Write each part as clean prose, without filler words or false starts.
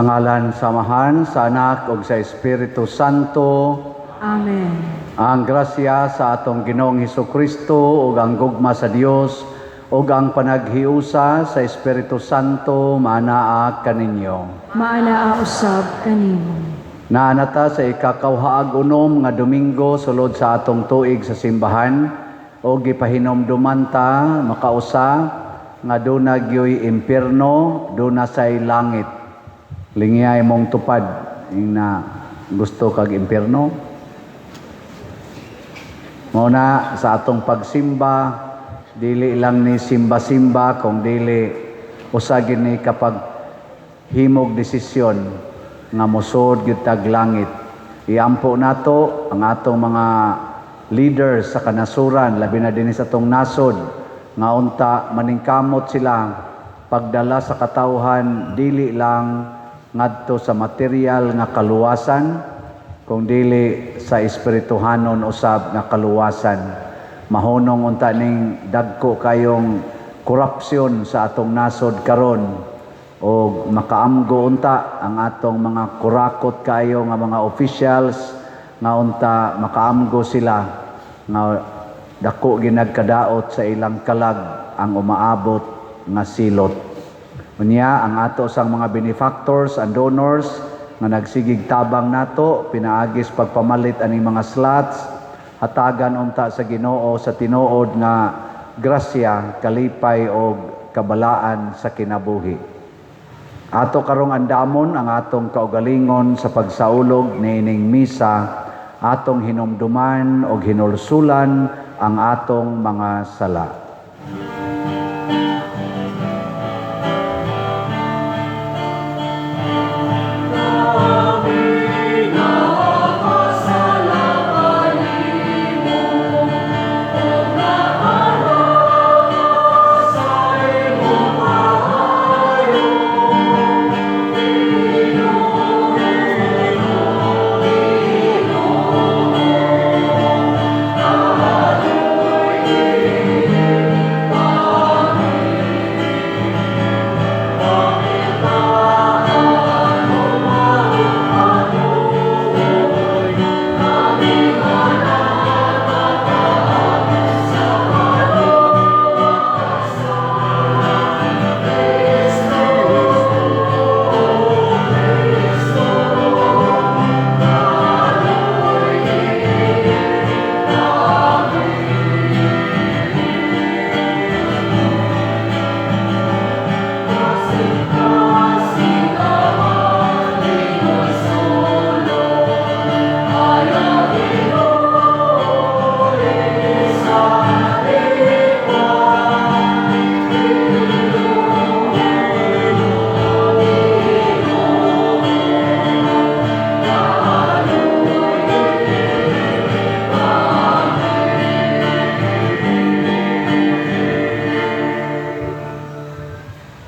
Sa ngalan samahan, sa Anak ug sa Espiritu Santo. Amen. Ang grasya sa atong Ginoong Hesukristo ug ang gugma sa Dios ug ang panaghiusa sa Espiritu Santo maanaa kaninyo. Maanaa usab kanimo. Naanata sa ikakawhaag unom nga Domingo sulod sa atong tuig sa simbahan o gipahinomduman ta makausa nga duna gyoy impierno, duna say langit. Lingiyay mong tupad na gusto kag impierno. Muna sa atong pagsimba, dili lang ni simba-simba kung dili usagin ni kapag himog desisyon nga mosud gyud tag langit. Iampo nato ang atong mga leaders sa kanasuran, labi na din sa atong nasod, nga unta maningkamot sila pagdala sa katawhan dili lang ngadto sa material nga kaluwasan, kung dili sa espirituhanon usab nga kaluwasan. Mahunong unta ning dagko kayong korupsyon sa atong nasod karon o makaamgo unta ang atong mga kurakot kayo nga mga officials nga unta makaamgo sila nga dako ginagkadaot sa ilang kalag ang umaabot nga silot. Unya ang ato sang mga benefactors and donors nga nagsigig tabang nato pinaagis pagpamalit ani mga slots hatagan unta sa Ginoo sa tinuod nga grasya, kalipay o kabalaan sa kinabuhi. Ato karong andamon ang atong kaugalingon sa pagsaulog niining misa, atong hinumduman o hinulsulan ang atong mga sala.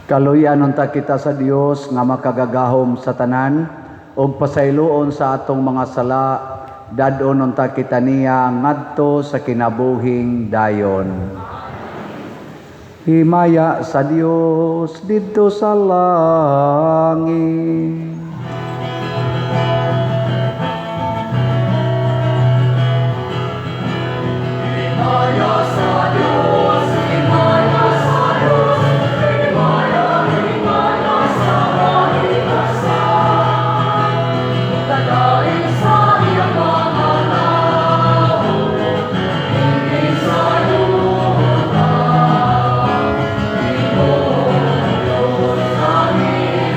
Kaluyan unta kita sa Dios nga makagagahom sa tanan ug pasayloon sa atong mga sala, dadon unta kita niya ngadto sa kinabuhing dayon. Himaya sa Dios didto sa langit. Himaya sa Dios, himaya sa Dios, himaya sa mahitasan. Tagain sa iyang mga tao, hindi sa yuta. Ginoo Diyos, amin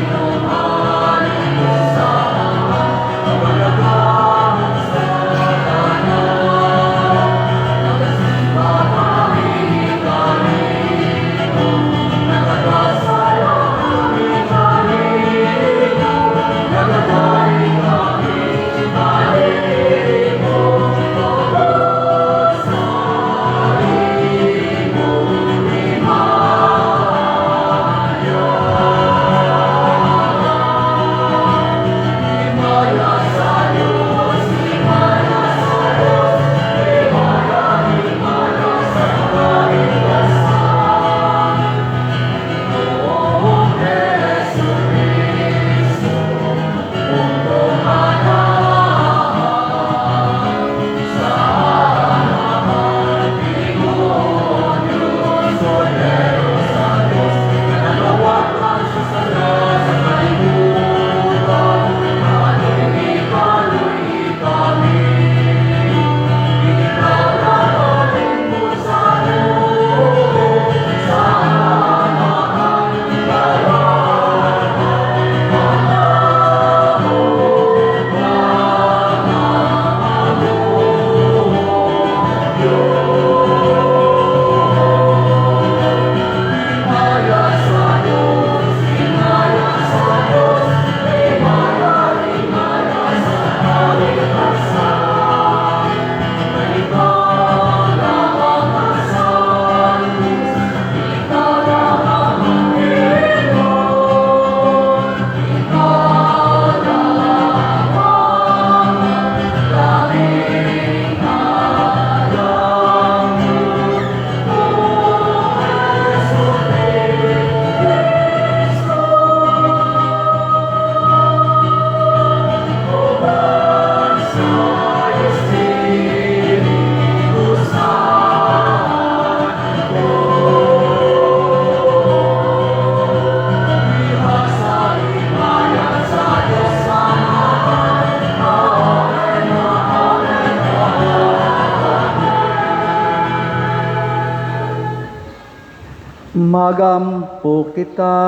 magampo kita.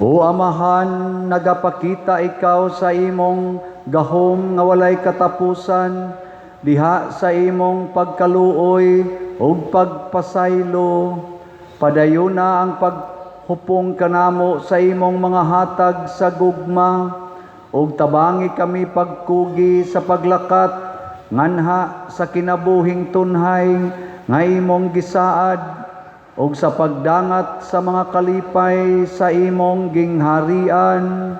O Amahan, nagapakita ikaw sa imong gahom nga walay katapusan, diha sa imong pagkaluoy o pagpasaylo. Padayuna ang paghupong kanamo sa imong mga hatag sa gugma, o tabangi kami pagkugi sa paglakat, nganha sa kinabuhing tunhay nga imong gisaad, o sa pagdangat sa mga kalipay sa imong gingharian.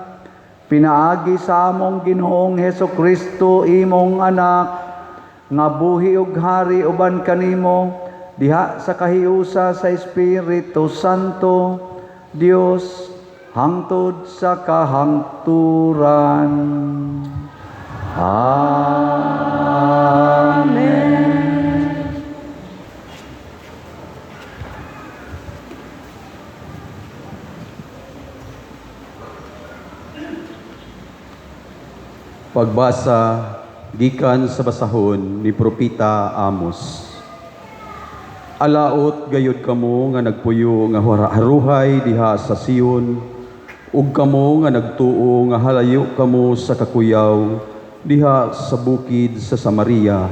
Pinaagi sa among Ginoong Hesukristo imong anak, nga buhi ug hari uban kanimo, diha sa kahiusa sa Espiritu Santo, Dios, hangtod sa kahangturan. Amen. Pagbasa gikan sa basahon ni Propita Amos. Alaot gayud kamo nga nagpuyo nga haruhay diha sa Sion, ug kamo nga nagtuo nga halayo kamo sa kakuyaw diha sa bukid sa Samaria,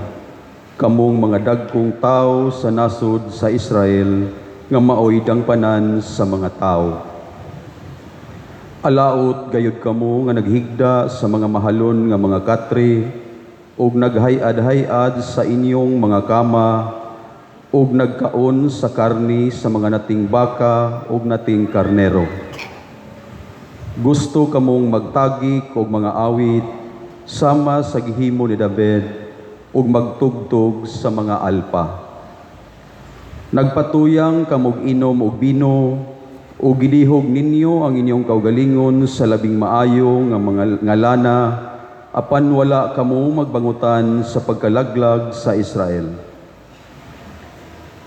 kamong mga dagkong tao sa nasod sa Israel nga maoy dangpanan sa mga tao. Alaot gayud kamo nga naghigda sa mga mahalon nga mga katre, ug naghayad-hayad sa inyong mga kama, ug nagkaon sa karni sa mga nating baka ug nating karnero. Gusto kamong magtagik og mga awit sama sa gihimo ni David, ug magtugtog sa mga alpa. Nagpatuyang kamog inom og bino, o gidihog ninyo ang inyong kaugalingon sa labing maayo nga mga ngalana, apan wala kamo magbangutan sa pagkalaglag sa Israel.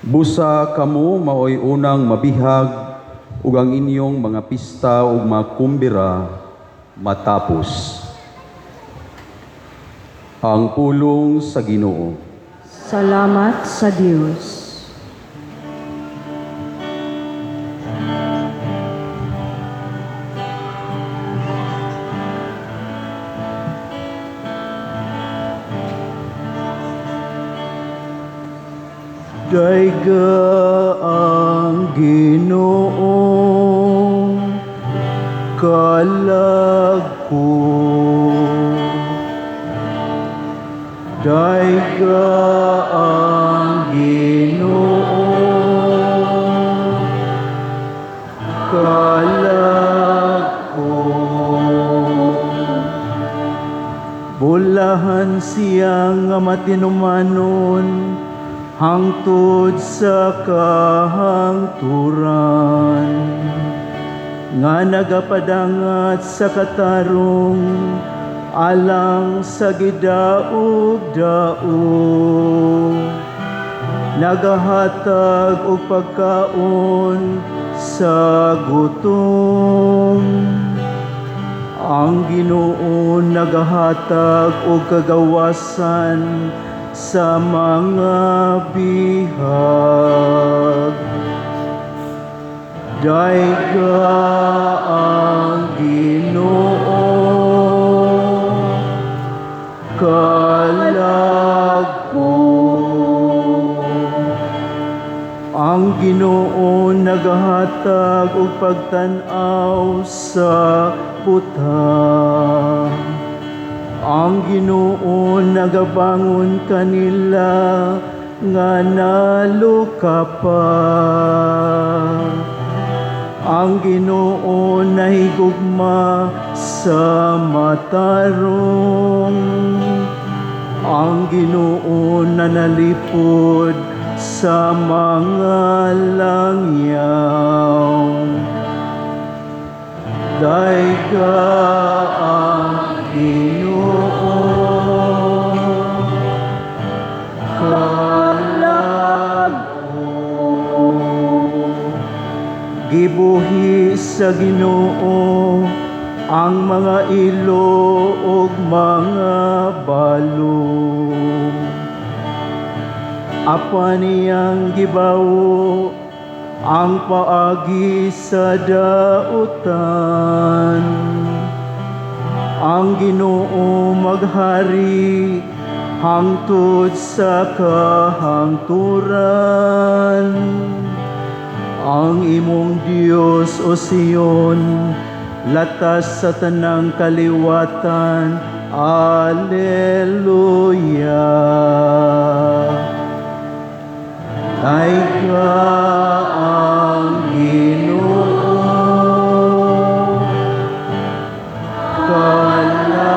Busa kamo maoy unang mabihag, ug ang inyong mga pista ug mga kumbira matapos. Ang pulong sa Ginoo. Salamat sa Diyos. Daiga ang Ginoo, kalag ko. Daiga ang Ginoo, kalag ko. Bulahan siyang matinumanon, hangtod sa kahangturan, nga nagapadangat sa katarong, alang sa gidaog-daog, nagahatag og pagkaon sa gutom. Ang Ginoo nagahatag og kagawasan sa mga bihag. Daiga ang Ginoo, kalag ko. Ang Ginoo nagahatag og pagtan-aw sa butang. Ang Ginoo nagabangon kanila nga naluka pa. Ang Ginoo nahigugma sa matarong. Ang Ginoo nanalipod sa mga langyaw. Daiga ang Ginoo, kalag ko. Gibuhi sa Ginoo ang mga ilo ug mga balong. Apan niyang gibawo ang paagi sa dautan. Ang Ginoo maghari hangtod sa kahangturan. Ang imong Dios o Sion, latas sa tanang kaliwatan. Alleluia. Taika ang Ginoo, kalako.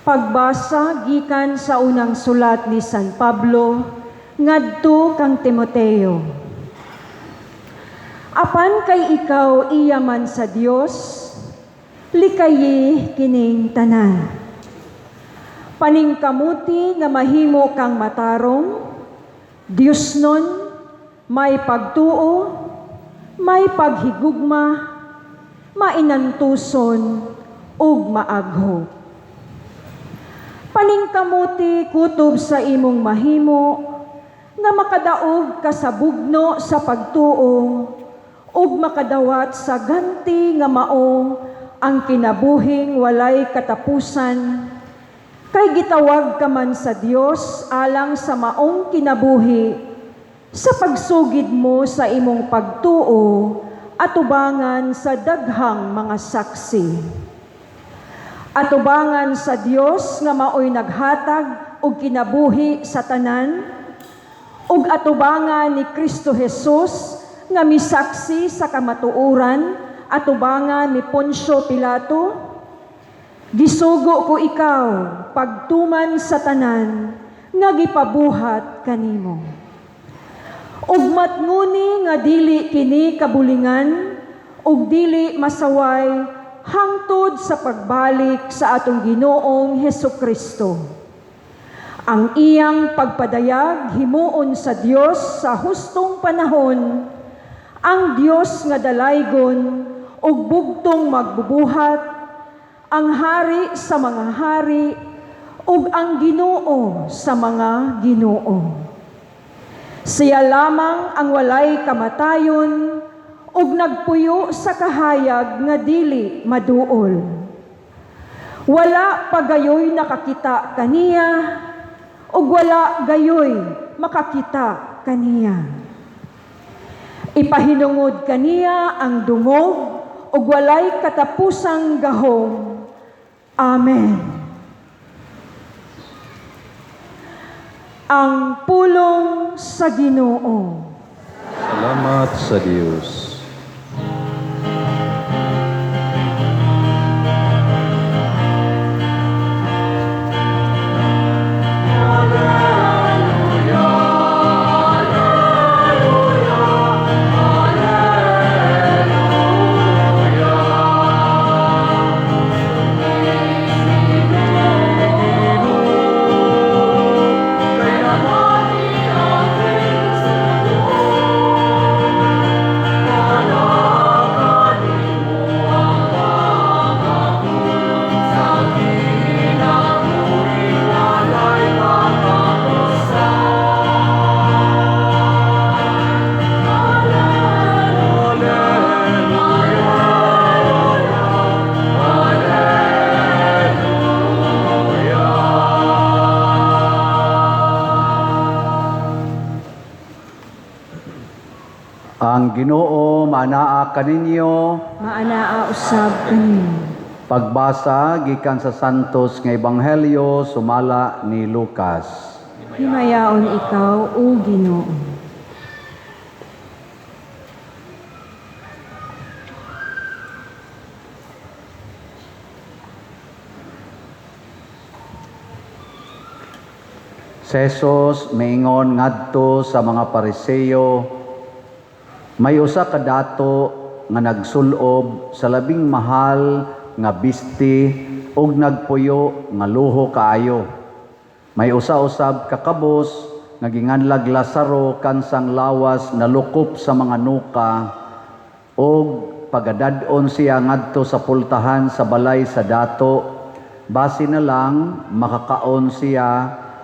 Pagbasa gikan sa unang sulat ni San Pablo ngadto kang Timoteo. Apan kay ikaw iyaman sa Dios, likayi kining tanan. Paningkamuti nga mahimo kang matarong, Dios nun, may pagtuo, may paghigugma, mainantuson, ug maaghop. Paningkamuti kutob sa imong mahimo, nga makadaog ka sa bugno sa pagtuo, ug makadawat sa ganti nga mao ang kinabuhing walay katapusan, kay gitawag ka man sa Dios alang sa maong kinabuhi, sa pagsugid mo sa imong pagtuo atubangan sa daghang mga saksi. Atubangan sa Dios nga maoy naghatag og kinabuhi sa tanan, ug atubangan ni Kristo Jesus nga misaksi sa kamatuoran, atubangan ni Poncio Pilato. Gisugo ko ikaw pagtuman sa tanan nga gipabuhat kanimo. Ug matnguni nga dili kini kabulingan ug dili masaway hangtod sa pagbalik sa atong Ginoong Hesukristo. Ang iyang pagpadayag himuon sa Dios sa hustong panahon, ang Dios nga dalaygon ug bugtong magbubuhat, ang hari sa mga hari ug ang Ginoo sa mga ginoo. Siya lamang ang walay kamatayon ug nagpuyo sa kahayag nga dili maduol. Wala pagayoy nakakita kaniya ug wala gayoy makakita kaniya. Ipahinungod kaniya ang dungog ug walay katapusang gahom. Amen. Ang pulong sa Ginoo. Salamat sa Diyos. Ang Ginoo manaa kaninyo. Maanaa usab kanimo. Pagbasa gikan sa Santos nga Ebanghelyo sumala ni Lucas. Himayaon ikaw, o Ginoo. Si Jesus miingon ngadto sa mga Pariseo, may usa ka dato nga nagsulob sa labing mahal nga bisti ug nagpuyo nga luho kaayo. May usa usab ka kabos nga ginganlag Lazaro kansang lawas nalukop sa mga nuka og pagadadon siya ngadto sa pultahan sa balay sa dato basi na lang makakaon siya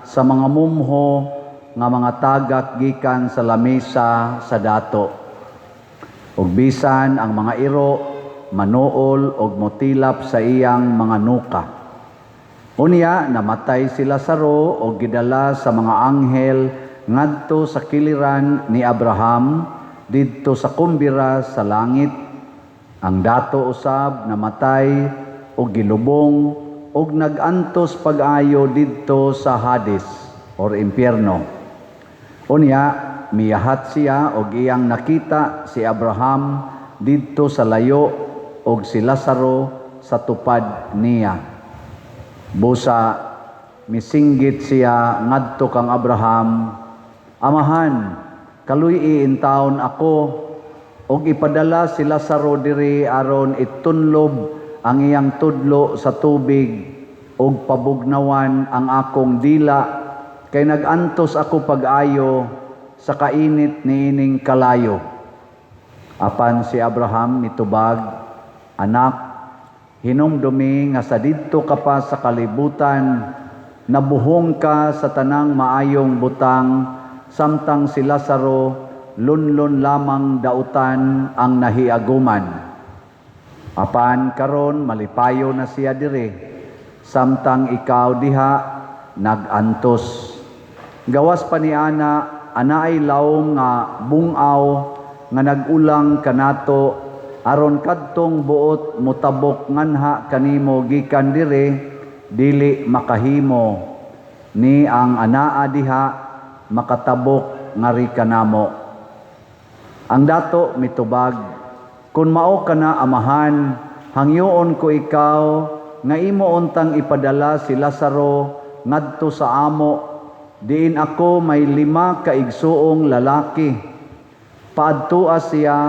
sa mga mumho nga mga tagak gikan sa lamesa sa dato ug bisan ang mga iro manuol og motilap sa iyang mga nuka. Unya namatay si Lazaro og gidala sa mga anghel ngadto sa kiliran ni Abraham didto sa kumbira sa langit. Ang dato usab namatay og gilubong og nagantos pag-ayo didto sa Hades or impyerno. Unya miyahat siya og iyang nakita si Abraham didto sa layo og si Lazaro sa tupad niya. Busa misinggit siya ngadto kang Abraham, "Amahan, kaluy in taon ako og ipadala si Lazaro diri aron itunlob ang iyang tudlo sa tubig og pabugnawan ang akong dila kay nagantos ako pag-ayo sa kainit niining kalayo." Apan si Abraham mitubag, "Anak, hinumdumi nga sa didto ka pa sa kalibutan, nabuhong ka sa tanang maayong butang, samtang si Lazaro lunlon lamang dautan ang nahiaguman. Apan karon malipayo na siya dire, samtang ikaw diha nagantos. Gawas pa ni anaay lawom nga bungaw nga nagulang kanato aron kadtong buot mutabok nganha kanimo gikan dire dili makahimo ni ang anaa diha makatabok ngari kanamo." Ang dato mitubag, "Kun mao kana amahan, hangyoon ko ikaw nga imo untang ipadala si Lazaro ngadto sa amo, diin ako may 5 kaigsuong lalaki. Paadtua siya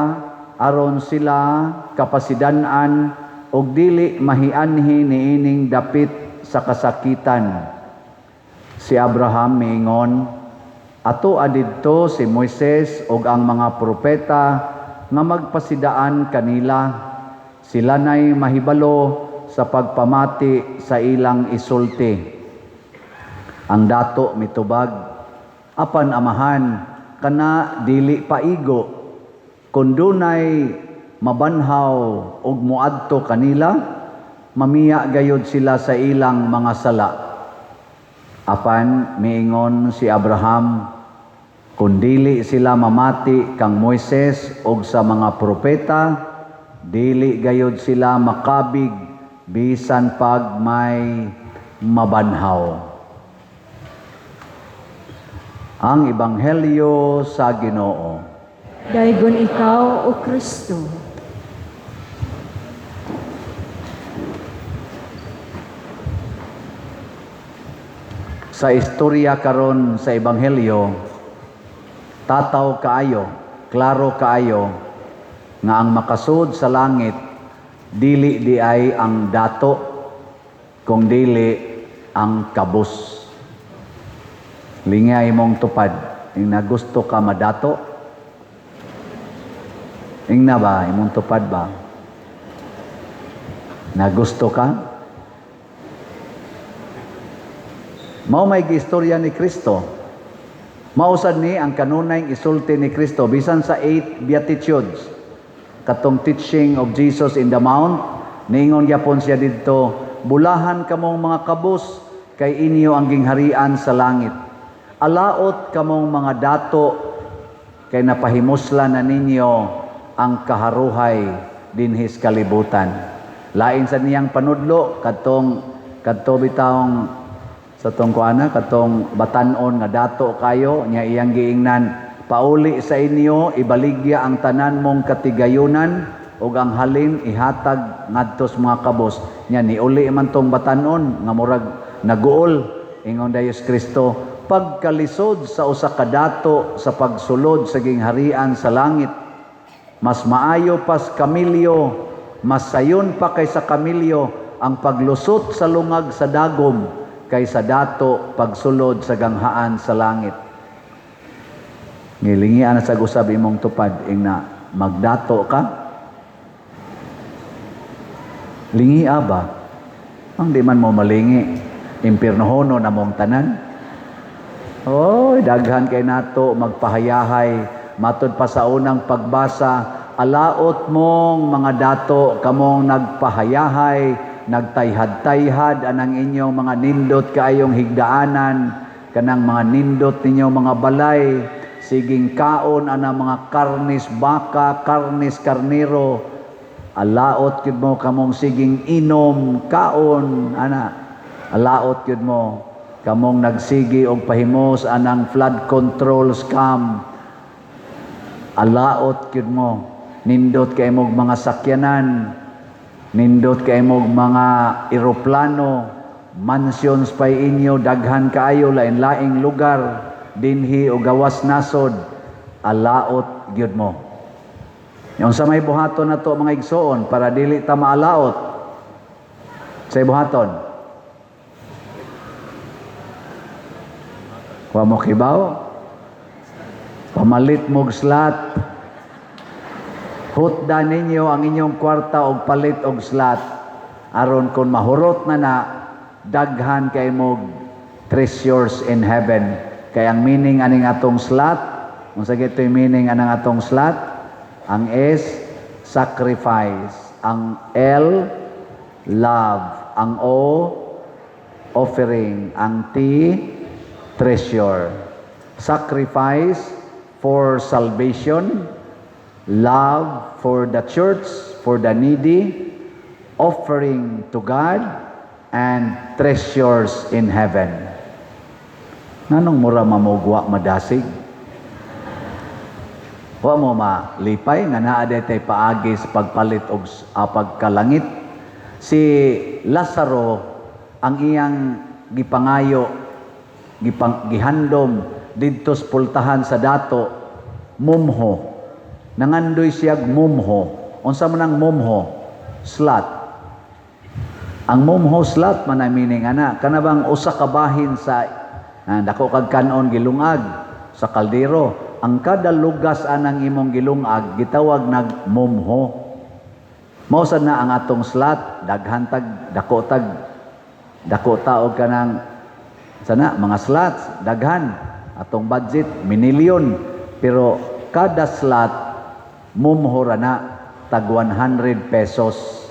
aron sila kapasidan-an og dili mahianhi niining dapit sa kasakitan." Si Abraham miingon, "Ato adidto si Moises ug ang mga propeta nga magpasidaan kanila. Sila nay mahibalo sa pagpamati sa ilang isulti." Ang dato mitubag, "Apan amahan, kana dili paigo, kun dunay mabanhaw ug muadto kanila, mamiya gayud sila sa ilang mga sala." Apan miingon si Abraham, "Kun dili sila mamati kang Moises ug sa mga propeta, dili gayud sila makabig bisan pag may mabanhaw." Ang Ebanghelyo sa Ginoo. Daygon ikaw, O Kristo. Sa istorya karon sa Ebanghelyo, tataw kaayo, klaro kaayo, nga ang makasud sa langit, dili di ay ang dato, kung dili ang kabus. Lingay mong tupad, ing na gusto ka madato, ing na ba, imong tupad ba? Na gusto ka? Mao may giistorya ni Kristo. Mausad ni ang kanunay isulti ni Kristo bisan sa 8 Beatitudes. Katong teaching of Jesus in the Mount, niingon gyapon siya didto, "Bulahan kamong mga kabus, kay inyo ang gingharian sa langit. Alaot kamong mga dato, kay napahimuslan na ninyo ang kaharuhay dinhis kalibutan." Lain sa niyang panudlo, kadto bitawng sa tungkuana, katong batanon nga dato kayo, niya iyang giingnan, "Pauli sa inyo, ibaligya ang tanan mong katigayunan, ug ang halin ihatag ngadtos mga kabos." Niya niuli man tong batanon, nga murag naguol, ingon Diyos Kristo, "Pagkalisod sa usa ka dato sa pagsulod sa gingharian sa langit, mas maayo pas kamilyo, mas sayon pa kaysa kamilyo ang paglusot sa lungag sa dagom, kaysa dato pagsulod sa ganghaan sa langit." Ngilingian sa usab imong tupad ing na magdato ka. Lingia ba? Ang di man mo malingi, impirnohono na mong tanan. Oy, daghan kay nato magpahayahay matud pa sa unang pagbasa, alaot mong mga dato kamong nagpahayahay, nagtayhad-tayhad anang inyong mga nindot kaayong higdaanan, kanang mga nindot ninyo mga balay, siging kaon anang mga karnis baka, karnis karniro, alaot yun mo kamong siging inom, kaon, ana, alaot yun mo, kamong nagsigi og pahimos anang flood control scam, alaot yun mo, nindot kay mong mga sakyanan, nindot kay mong mga eroplano, mansions pay inyo, daghan kaayo, lain-laing lugar, dinhi o gawas nasod, alaot gyud mo. Yung sa may buhaton na to mga igsoon, para dili ta maalaot, sa buhaton, wa mo kibaw, pamalit mog slot, hutda ninyo ang inyong kwarta og palit og slot, aron kung mahurot na daghan kay mog treasures in heaven. Kay ang meaning aning atong slot, unsa gitoy meaning anang atong slot? Ang S, sacrifice. Ang L, love. Ang O, offering. Ang T, treasure. Sacrifice for salvation, love for the church, for the needy, offering to God, and treasures in heaven. Nanong mura mamugwa madasig? Wa mo malipay nga naa tay paagis pagpalit og pagkalangit. Si Lazaro ang iyang gipangayo, gihandom didto sa pultahan sa dato, mumho. Nangandoy siyag mumho. Unsa man ang mumho? Slot. Ang mumho slot man ang meaning ana, kana bang usa ka bahin sa dako kag kanon gilungag sa kaldero. Ang kada lugas anang imong gilungag gitawag nag mumho. Mao sad na ang atong slot, daghan tag dako ta og kanang sana mga slots, daghan. Atong budget minilyon, pero kada slot mumhora na tag 100 pesos.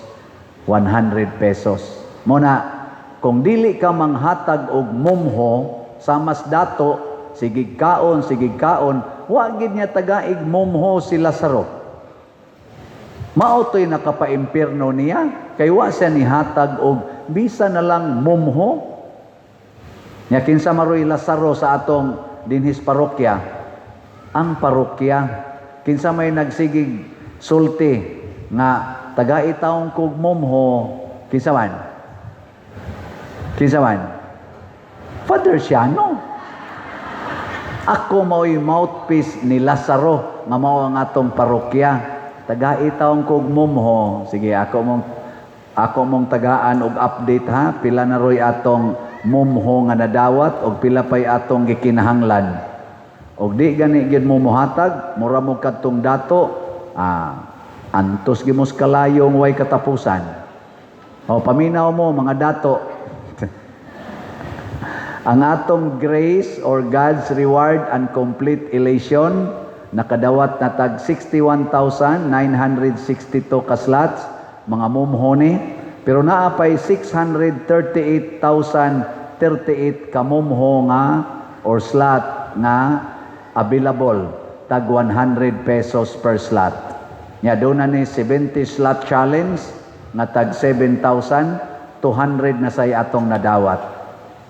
100 pesos. Muna, kung dili ka manghatag og mumho sa mas dato, sigig kaon, wa gid niya tagaig mumho si Lazaro. Mao to'y nakapaimpirno niya, kay wa siya nihatag og bisa na lang mumho. Nya kinsa maroy Lazaro sa atong dinhis parokya, ang parokya, kinsa may nagsigig sulti nga taga-itawong kog mumho, kinsa man? Father Siano. Ako mao'y mouthpiece ni Lazaro nga mao ang atong parokya. Taga-itawong kog mumho. Sige, ako mong tagaan og update ha, pila na roy atong mumho nga nadawat og pila pay atong gikinahanglan. Og di gani gid mo mohatag, mura mo kadtong dato, antos gimos kalayong way katapusan. O paminaw mo mga dato. Ang atong grace or God's reward and complete elation nakadawat na tag 61,962 ka slots, mga mumho ni, pero naapay 638,038 ka mumho nga or slot nga available, tag 100 pesos per slot. Nya doon na ni 70 slot challenge nga tag 7,200 na say atong nadawat.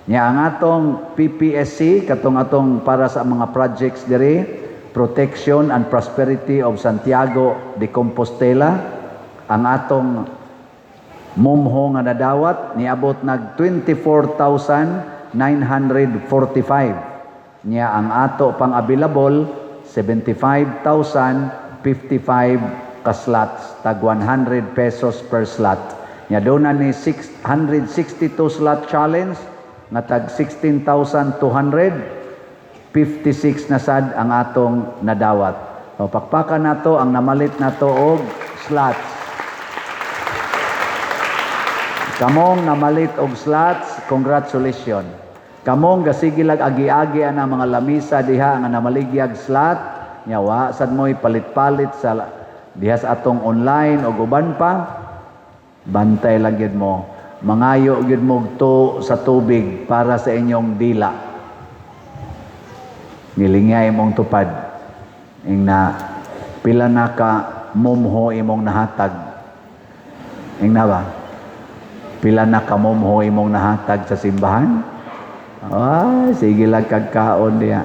Nya ang atong PPSC katong atong para sa mga projects diri, Protection and Prosperity of Santiago de Compostela, ang atong mumho nga nadawat niabot nag 24,945. Nya ang ato pang available 75,055 ka slots, tag 100 pesos per slot. Nya doon na ni 662 slot challenge nga tag 16,200, 56 na sad ang atong nadawat. So, pakpakan nato ang namalit nato og slots. Kamong namalit og slots, congratulations. Kamong gasigilag agi-agi ang mga lamisa diha nga namaligyag slot, nya wa sad mo'y palit-palit sa diha sa atong online o uban pa. Bantay lang gyud mo. Mangayo gyud mo to sa tubig para sa inyong dila. Nilingay imong tupad. Ing na pila na ka mumho imong nahatag. Ing na ba? Pila na ka mumho imong nahatag sa simbahan? Sige lang kagkaon diya.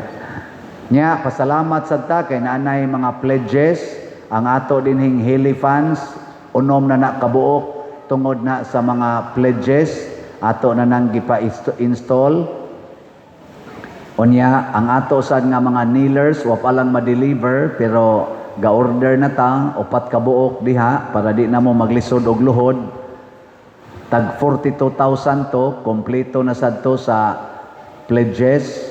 Nya, pasalamat sa ta kay naanay mga pledges. Ang ato dinhing Hilly Funds, unom na nakabuok tungod na sa mga pledges. Ato na nang gipa-install. Unya, ang ato sad nga mga kneelers, wa pa lang ma-deliver, pero ga-order na ta, upat kabuok diha, para di na mo maglisod og luhod. Tag 42,000 to, kompleto na sad to sa pledges.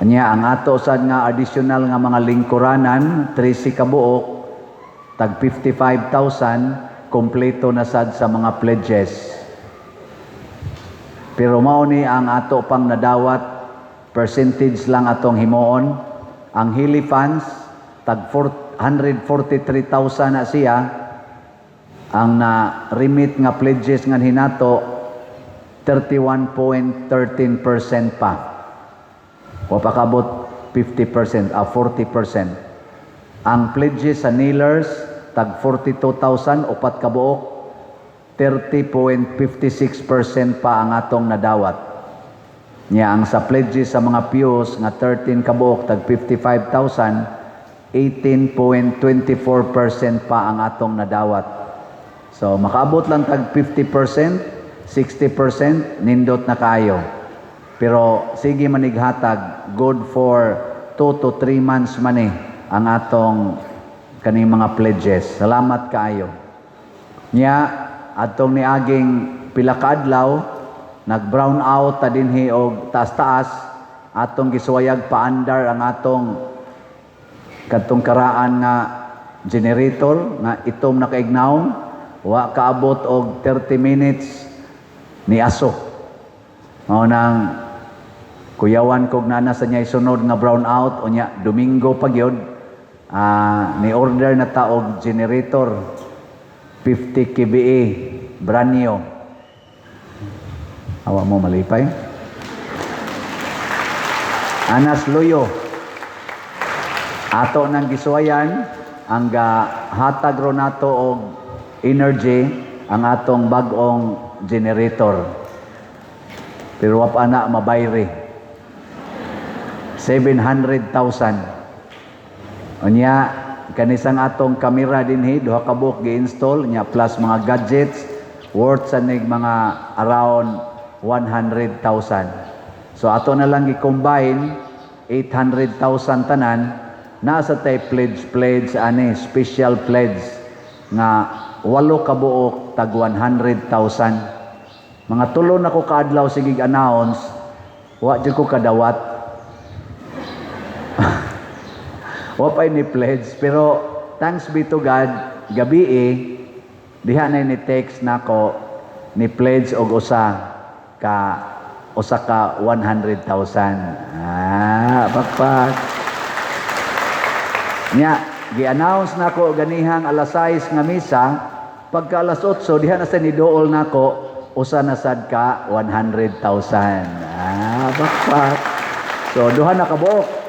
Anya, ang ato sad nga additional nga mga lingkuranan, 13 kabuok, tag 55,000, kompleto na sad sa mga pledges. Pero mao ni ang ato pang nadawat, percentage lang atong himuon. Ang Hilly Funds, tag 143,000 na siya. Ang na-remit nga pledges nga hinato, 31.13% pa. O pakabot 50%, 40%. Ang pledges sa kneelers, tag 42,000, upat kabuok, 30.56% pa ang atong nadawat. Nya ang sa pledges sa mga pews nga 13 kabuok tag 55,000, 18.24% pa ang atong nadawat. So makaabot lang tag 50%, 60% nindot na kayo. Pero sige manighatag, good for 2 to 3 months man ang atong kaning mga pledges. Salamat kaayo. Nya atong niaging pila ka adlaw nag-brown out ta dinhi og taas-taas, atong gisuwayag paandar ang atong kadtong karaan nga generator nga itom nakaignaw, wa kaabot og 30 minutes ni aso. Mao nang kuyawan kog nana sa niya sunod nga brown out, unya Domingo pa gyud ni order na ta og generator 50 kVA brand new. Awa mo malipay. Anas Luyo. Ato nang gisuwayan ang hatag ro nato og energy ang atong bag-ong generator. Pero wa pa na mabayre. 700,000. Unya kanisang atong kamera dinhi duha ka buok gi-install nya plus mga gadgets worth sa mga around 100,000. So ato na lang i-combine 800,000 tanan, nasa tay pledge ani special pledge nga 8 ka buok tag 100,000. Mga tulo na ko kaadlaw sige announce, wa jud ko kadawat. Wa pa ni pledge, pero thanks be to God, gabi diha na ni text nako ni pledge og usa ka 100,000. Pakpak. Nya, gi-announce nako ganihang alas 6 nga misa, pagka alas 8 diha na sa nidool nako usa na sad ka 100,000. Pakpak. So duha na kabuok.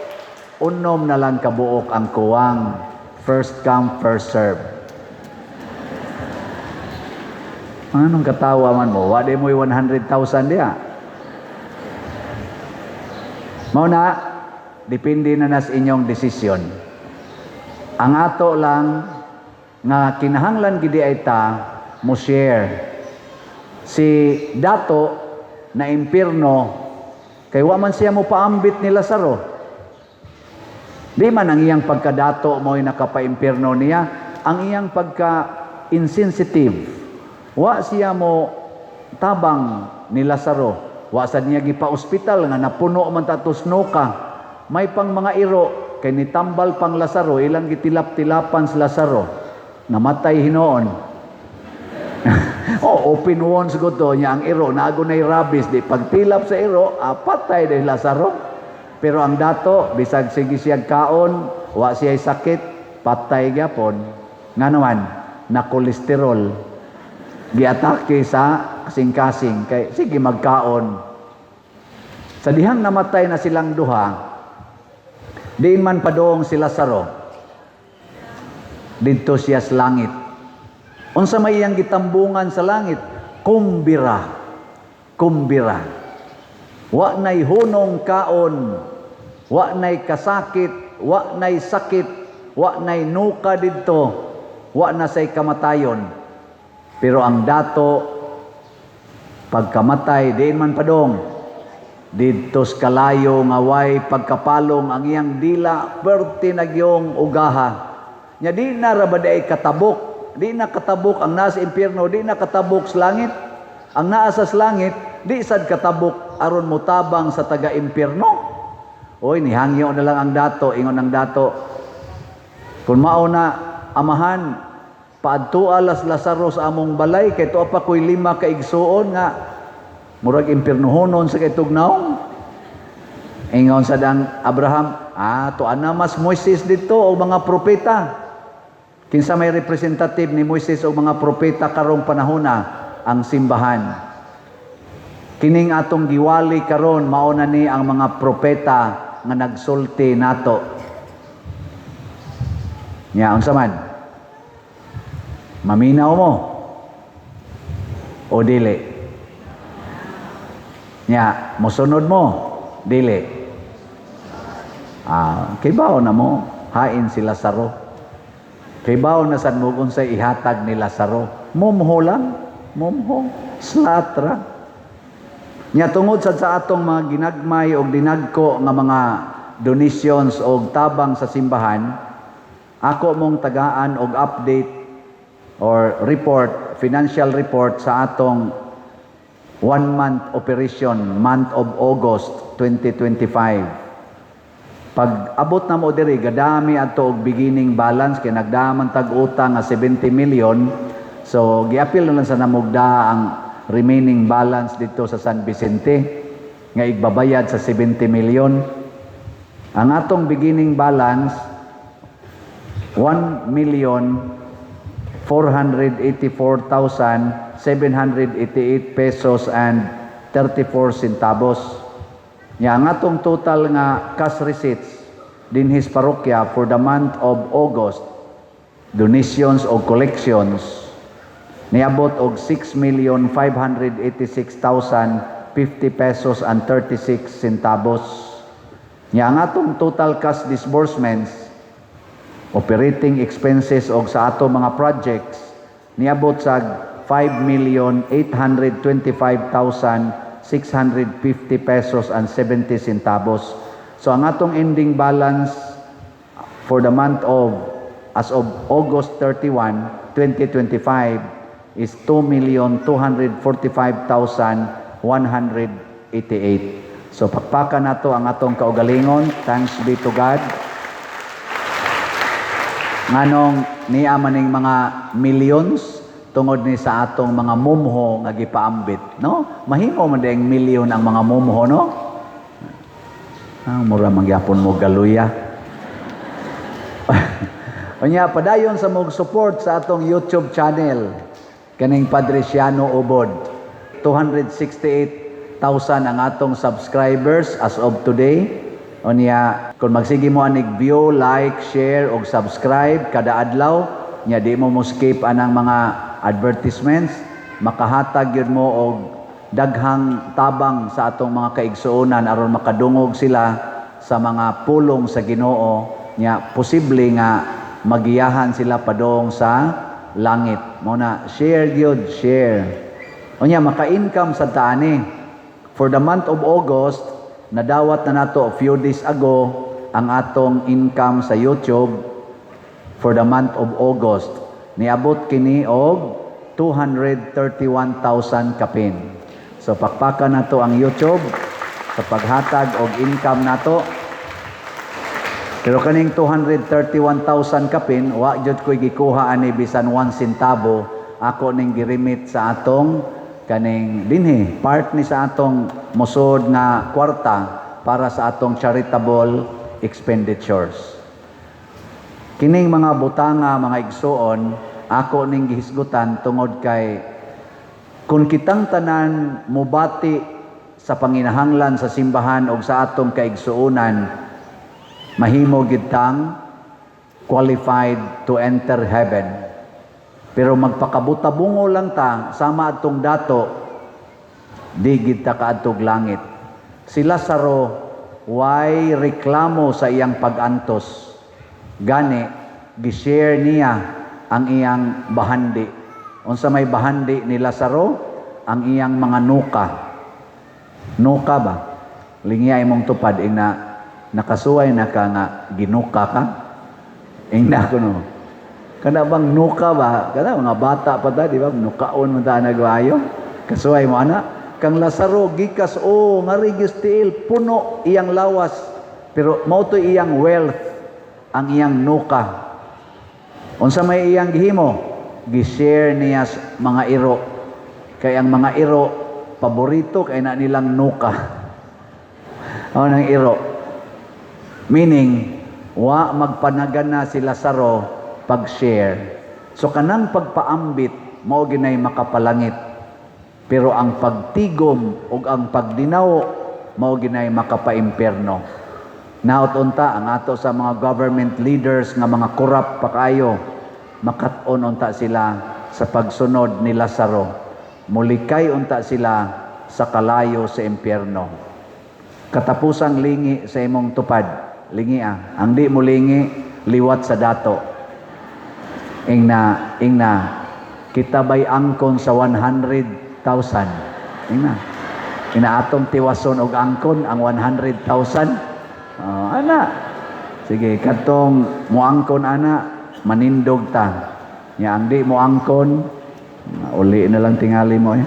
Unom na lang kabuok ang kuwang. First come, first serve. Anong katawa man mo? Wala mo'y 100,000 diya. Mao na, depende na nas inyong desisyon. Ang ato lang, nga kinahanglan gidi ay ta, mo share. Si Dato, na impirno, kay wa man siya mo paambit ni Lazaro. Di man ang iyang pagkadato mo'y nakapaimpirno niya, ang iyang pagka-insensitive. Wa siya mo tabang ni Lazaro. Wa sad niya gipa-ospital nga napuno man tatos nuka. may pang mga iro, kay nitambal pang Lazaro, ilang gitilap-tilapan sa Lazaro, namatay hinoon. Open wounds ko to, niya ang iro, nago na'y rabies, di pagtilap sa iro, patay dahil Lazaro. Pero ang dato, bisag sige siya kaon, wa siya'y sakit, patay gyapon. Nga naman, na kolesterol, giatake sa kasing-kasing, kay sige magkaon. Sa dihang namatay na silang duha, diin man padong si Lazaro, dito siya sa langit. Unsa may iyang gitambungan sa langit? Kumbira. Kumbira. Wa nay hunong kaon, wa nay kasakit, wa nay sakit, wa nay nuka didto, wa na say kamatayon. Pero ang dato, pagkamatay, diin man padong, dito sa kalayo nga way pagkapalong ang iyang dila, perti nagyong ugaha. Nya di na rabaday katabok, di na katabok ang nasa impyerno, di na katabok sa langit. Ang naa sa langit, di sad katabok aron motabang sa taga-impyerno. Oy, nihangyo na lang ang dato, ingon ang dato. Kung mao na amahan, paadto alas Lazaro sa among balay, kay tuwa pa ko'y 5 ka igsuon nga, murag impyernohonon sa kay tugnaw. Ingon sa dang Abraham, tuan na mas Moises dito o mga propeta. Kinsa may representative ni Moises o mga propeta karong panahona ang simbahan. Kining atong giwali karon mao na ni ang mga propeta nga nagsulti nato. Nya unsa man? Maminaw mo o dili? Nya, mosunod mo, dili. Kay bao na mo, hain si Lazaro. Kay bao na sad mo unsay ihatag ni Lazaro. Mumho lang, mumho, slatra. Nya tungod sad sa atong mga ginagmay o dinagko nga mga donations o tabang sa simbahan, ako mong tagaan og update or report, financial report sa atong 1-month operation, month of August 2025. Pag abot na mo diri, gadami ato og beginning balance, kay nagdaman tag-utang nga 70 million. So, giapil na lang sa namugda ang remaining balance dito sa San Vicente, nga igbabayad sa 70 million. Ang atong beginning balance, 1,484,788 pesos and 34 centavos. Nya ang atong total nga cash receipts dinhis parokya for the month of August, donations o collections, niabot og 6,586,050 pesos and 36 centavos. Nya ang atong total cash disbursements, operating expenses og sa ato mga projects, niabot sa 5,825,650 pesos and 70 centavos. So ang atong ending balance for the month of, as of August 31, 2025 is 2,245,188. So pakpakan nato ang atong kaugalingon. Thanks be to God. Nganong niya maning mga millions tungod ni sa atong mga mumho nga gipaambit, no? Mahimo man dayang milyon ang mga mumho, no? Mura mangyapon mo galuya. Unya padayon sa mog support sa atong YouTube channel kaning Padresiano Ubod. 268,000 ang atong subscribers as of today. Unya kung magsige mo anig view, like, share og subscribe kada adlaw, nya di mo skip anang mga advertisements, makahatag yun mo og daghang tabang sa atong mga kaigsuonan aron makadungog sila sa mga pulong sa Ginoo, nya posible nga magiyahan sila padong sa langit. Mo na share gyud, share. Unya maka-income sa taani. For the month of August, nadawat na nato a few days ago ang atong income sa YouTube for the month of August. Niabot kini og 231,000 kapin. So pakpakan nato ang YouTube sa paghatag og income nato. Pero kaning 231,000 kapin, wa jud ko'y gikuha ani bisan 1 centavo, ako ning girimit sa atong kaning dinhi, part ni sa atong musod nga kwarta para sa atong charitable expenditures. Kining mga butanga, mga igsuon, ako ning gihisgutan tungod kay kung kitang tanan mubati sa panginahanglan sa simbahan o sa atong kaigsuunan, mahimo gid tang qualified to enter heaven. Pero magpakabutabungo lang ta sama atong dato, di gid ta kaadtog langit. Si Lazaro way reklamo sa iyang pag-antos. Gani gi-share niya ang iyang bahandi. Unsa may bahandi ni Lazaro? Ang iyang mga nuka. Nuka ba? Lingi ay mong tupad ing na nakasuway na ka nga ginuka ka. Ing na ko no. Kana bang nuka ba? Kana mga bata pa ta, di ba? Nukaon man ta nagwayo. Kasuway mo ana. Kang Lazaro gikas nga registiil puno iyang lawas. Pero mao to iyang wealth, ang iyang nuka. Unsa may iyang gihimo? Gi-share niya sa mga iro. Kay ang mga iro paborito kay na nilang nuka. O nang iro. Meaning, wa magpanagan na si Lazaro pag-share. So kanang pagpaambit, mao ginay makapalangit. Pero ang pagtigom o ang pagdinaw, mao ginay makapa-impierno. Naot unta ang ato sa mga government leaders nga mga korap pa kayo, makat-on unta sila sa pagsunod ni Lazaro. Mulikay unta sila sa kalayo sa impyerno. Katapusang lingi sa imong tupad. Lingi Ang di mo lingi, liwat sa dato. Ingna, kita bay angkon sa 100,000. Ingna. Atong tiwason og angkon ang 100,000. Ana. Sige, katong muangkon ana, manindog ta. Nya ang di mo angkon, uli na lang tingali mo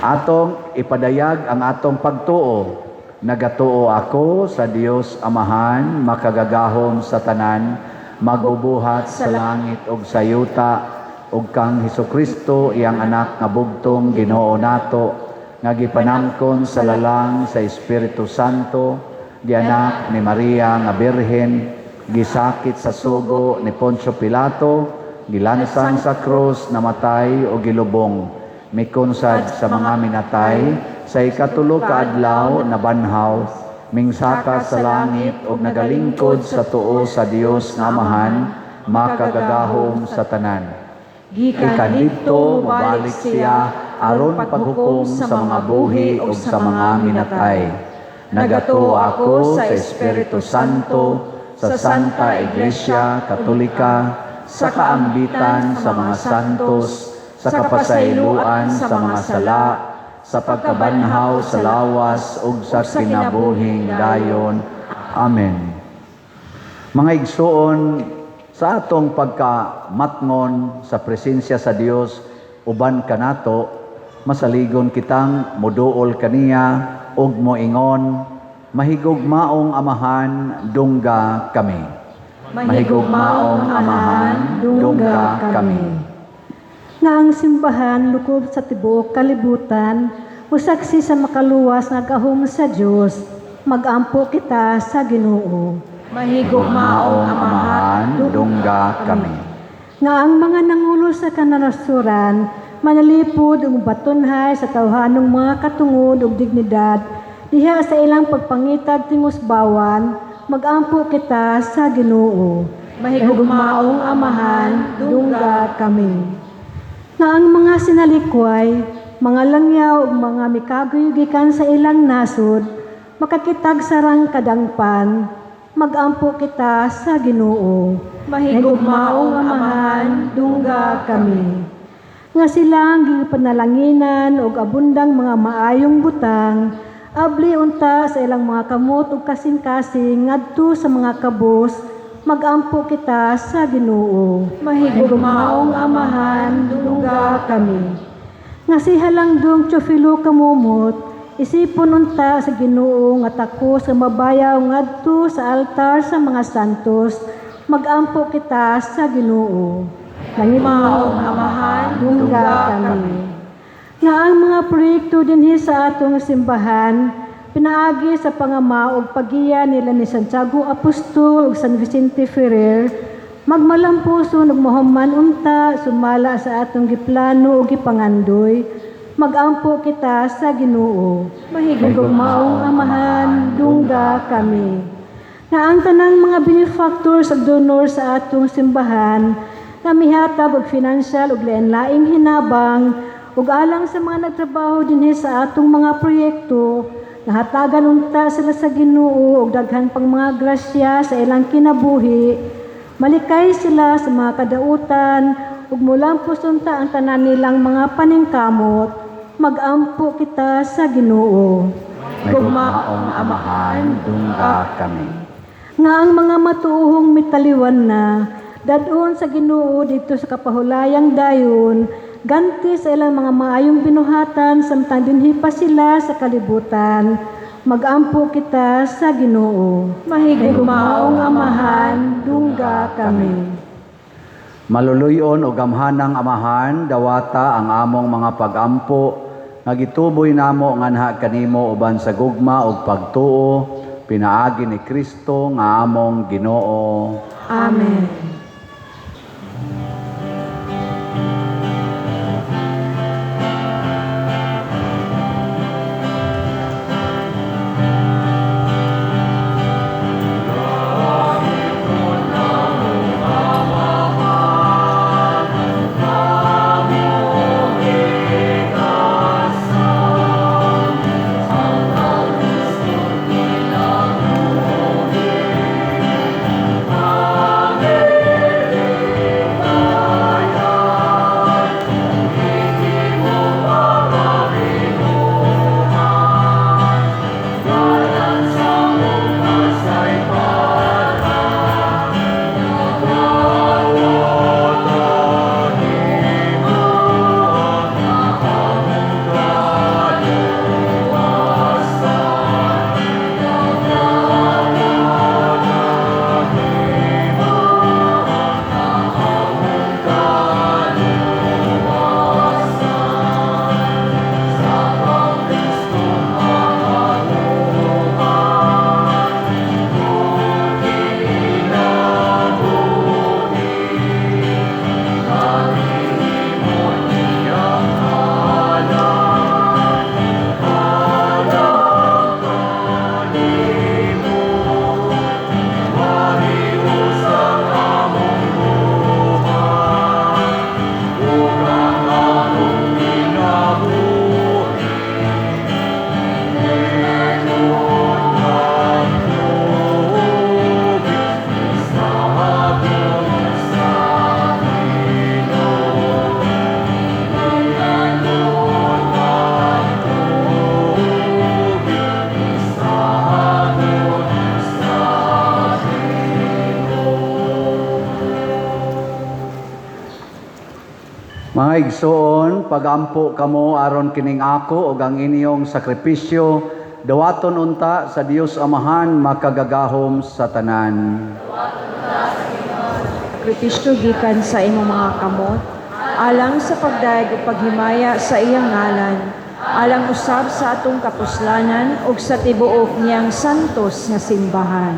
Atong ipadayag ang atong pagtuo. Nagatuo ako sa Dios Amahan, makagagahom sa tanan, magubuhat sa langit ug sa yuta, ug kang Hesukristo iyang anak nga bugtong Ginoo nato, nga gipanangkon sa lalang sa Espiritu Santo, gianak ni Maria nga birhen, gisakit sa sugo ni Poncio Pilato, gilansang sa krus, namatay o gilubong, mikonsad sa mga minatay, sa ikatulo ka adlaw na banhaw, mingsaka sa langit o nagalingkod sa tuo sa Dios nga Amahan, makagagahom sa tanan. Gikan dito mabalik siya aron paghukom sa mga buhi o sa mga minatay. Nagatuo ako sa Espiritu Santo, sa Santa Iglesia Katolika, sa kaambitan sa mga santos, sa kapasayloan sa mga sala, sa pagkabanhaw sa lawas ug sa kinabuhing dayon. Amen. Mga igsoon, sa atong pagkamatngon sa presensya sa Dios uban kanato, masaligon kitang moduol kaniya ug moingon, mahigugmaong Amahan, dungga kami. Mahigugmaong Amahan, dungga kami. Nga ang simbahan lukob sa tibuok kalibutan, usaksi sa makaluwas nga gahom sa Dios, magampo kita sa Ginoo. Mahigugmaong Amahan, dungga kami. Nga ang mga nangulo sa kanarasuran, manalipod ug batunhay sa tawhanong mga katungod ug dignidad, diha sa ilang pagpangitag tingos bawan, magampo kita sa Ginoo. Mahigugmaong Amahan, dungga kami. Nga ang mga sinalikway, mga langyaw ug mga mikagoy gikan sa ilang nasod, makakitag sarang kadangpan, magampo kita sa Ginoo. Mahigugmaong Amahan, dungga kami. Nga silang gipanalanginan ug abundang mga maayong butang, abli unta sa ilang mga kamot ug kasing-kasing ngadto sa mga kabos, magampo kita sa Ginoo. Mahigugmaong Amahan, dungga kami. Nga si Halangdong Teofilo Kamumot, Isipon unta sa Ginoo nga takos nga mabayaw ngadto sa altar sa mga santos, magampo kita sa Ginoo. Langit Maong Amahan, dungga kami. Nga ang mga proyekto dinhi sa atong simbahan, pinaagi sa pangama ug pagiya nila ni Santiago Apostol ug San Vicente Ferrer, magmalampuson ug mahuman unta sumala sa atong giplano ug gipangandoy, magampo kita sa Ginoo. Mahigog maong Amahan, dungga kami. Nga ang tanang mga benefactors ug donor sa atong simbahan, nga mihatag og financial ug lain-laing hinabang ug alang sa mga nagtrabaho dinhi sa atong mga proyekto, nahatagan unta sila sa Ginoo og daghan pang mga grasya sa ilang kinabuhi. Malikay sila sa mga kadautan ug mulampos unta ang tanan nilang mga paningkamot. Magampo kita sa Ginoo. Gugmaong Amahan, dungga kami. Nga ang mga matuohong mitaliwan na, dadon sa Ginoo dito sa kapahulayang dayon, ganti sa ilang mga maayong binuhatan samtang dinhi pa sila sa kalibutan. Magampo kita sa Ginoo. Mahigug maong Amahan, dungga kami. Maluluyon o gamhanang Amahan, dawata ang among mga pag-ampo, nagituboy namo nganha kanimo uban sa gugma ug pagtuo, pinaagi ni Kristo nga among Ginoo. Amen. Mga igsoon, pagampo kamo aron kining ako ug ang inyong sakripisyo, dawaton unta sa Dios Amahan makagagahom sa tanan. Sakripisyo gikan sa imong mga kamot, alang sa pagdaig ug paghimaya sa iyang ngalan, alang usab sa atong kapuslanan ug sa tibuok niyang santos nga simbahan.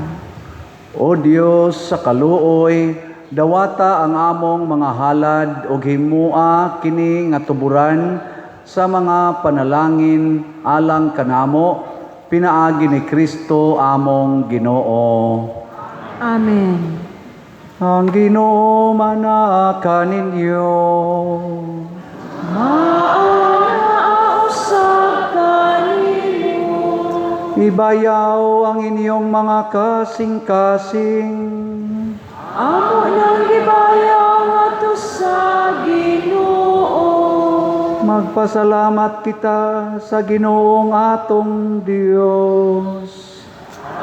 O Dios sa kaluoy, dawata ang among mga halad ug himua kini nga tuburan sa mga panalangin alang kanamo, pinaagi ni Kristo among Ginoo. Amen. Ang Ginoo manaka ninyo. Maausab kanimo. Ibayaw ang inyong mga kasing-kasing. Amo nang gibayaw ato sa Ginoo. Magpasalamat kita sa Ginoong atong Dios.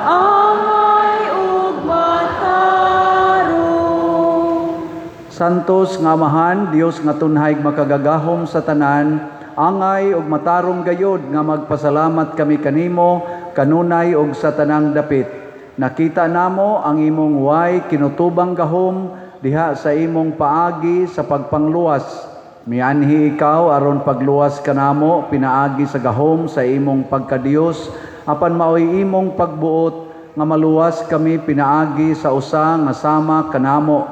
Amay ug matarong. Santos nga Amahan, Dios nga tunhay makagagahom sa tanan, angay ug matarong gayod nga magpasalamat kami kanimo kanunay ug sa tanang dapit. Nakita namo ang imong way kinutubang gahom diha sa imong paagi sa pagpangluwas. Mianhi ikaw aron pagluwas kanamo pinaagi sa gahom sa imong pagkadiyos apan maoy imong pagbuot nga maluwas kami pinaagi sa usa nga sama kanamo.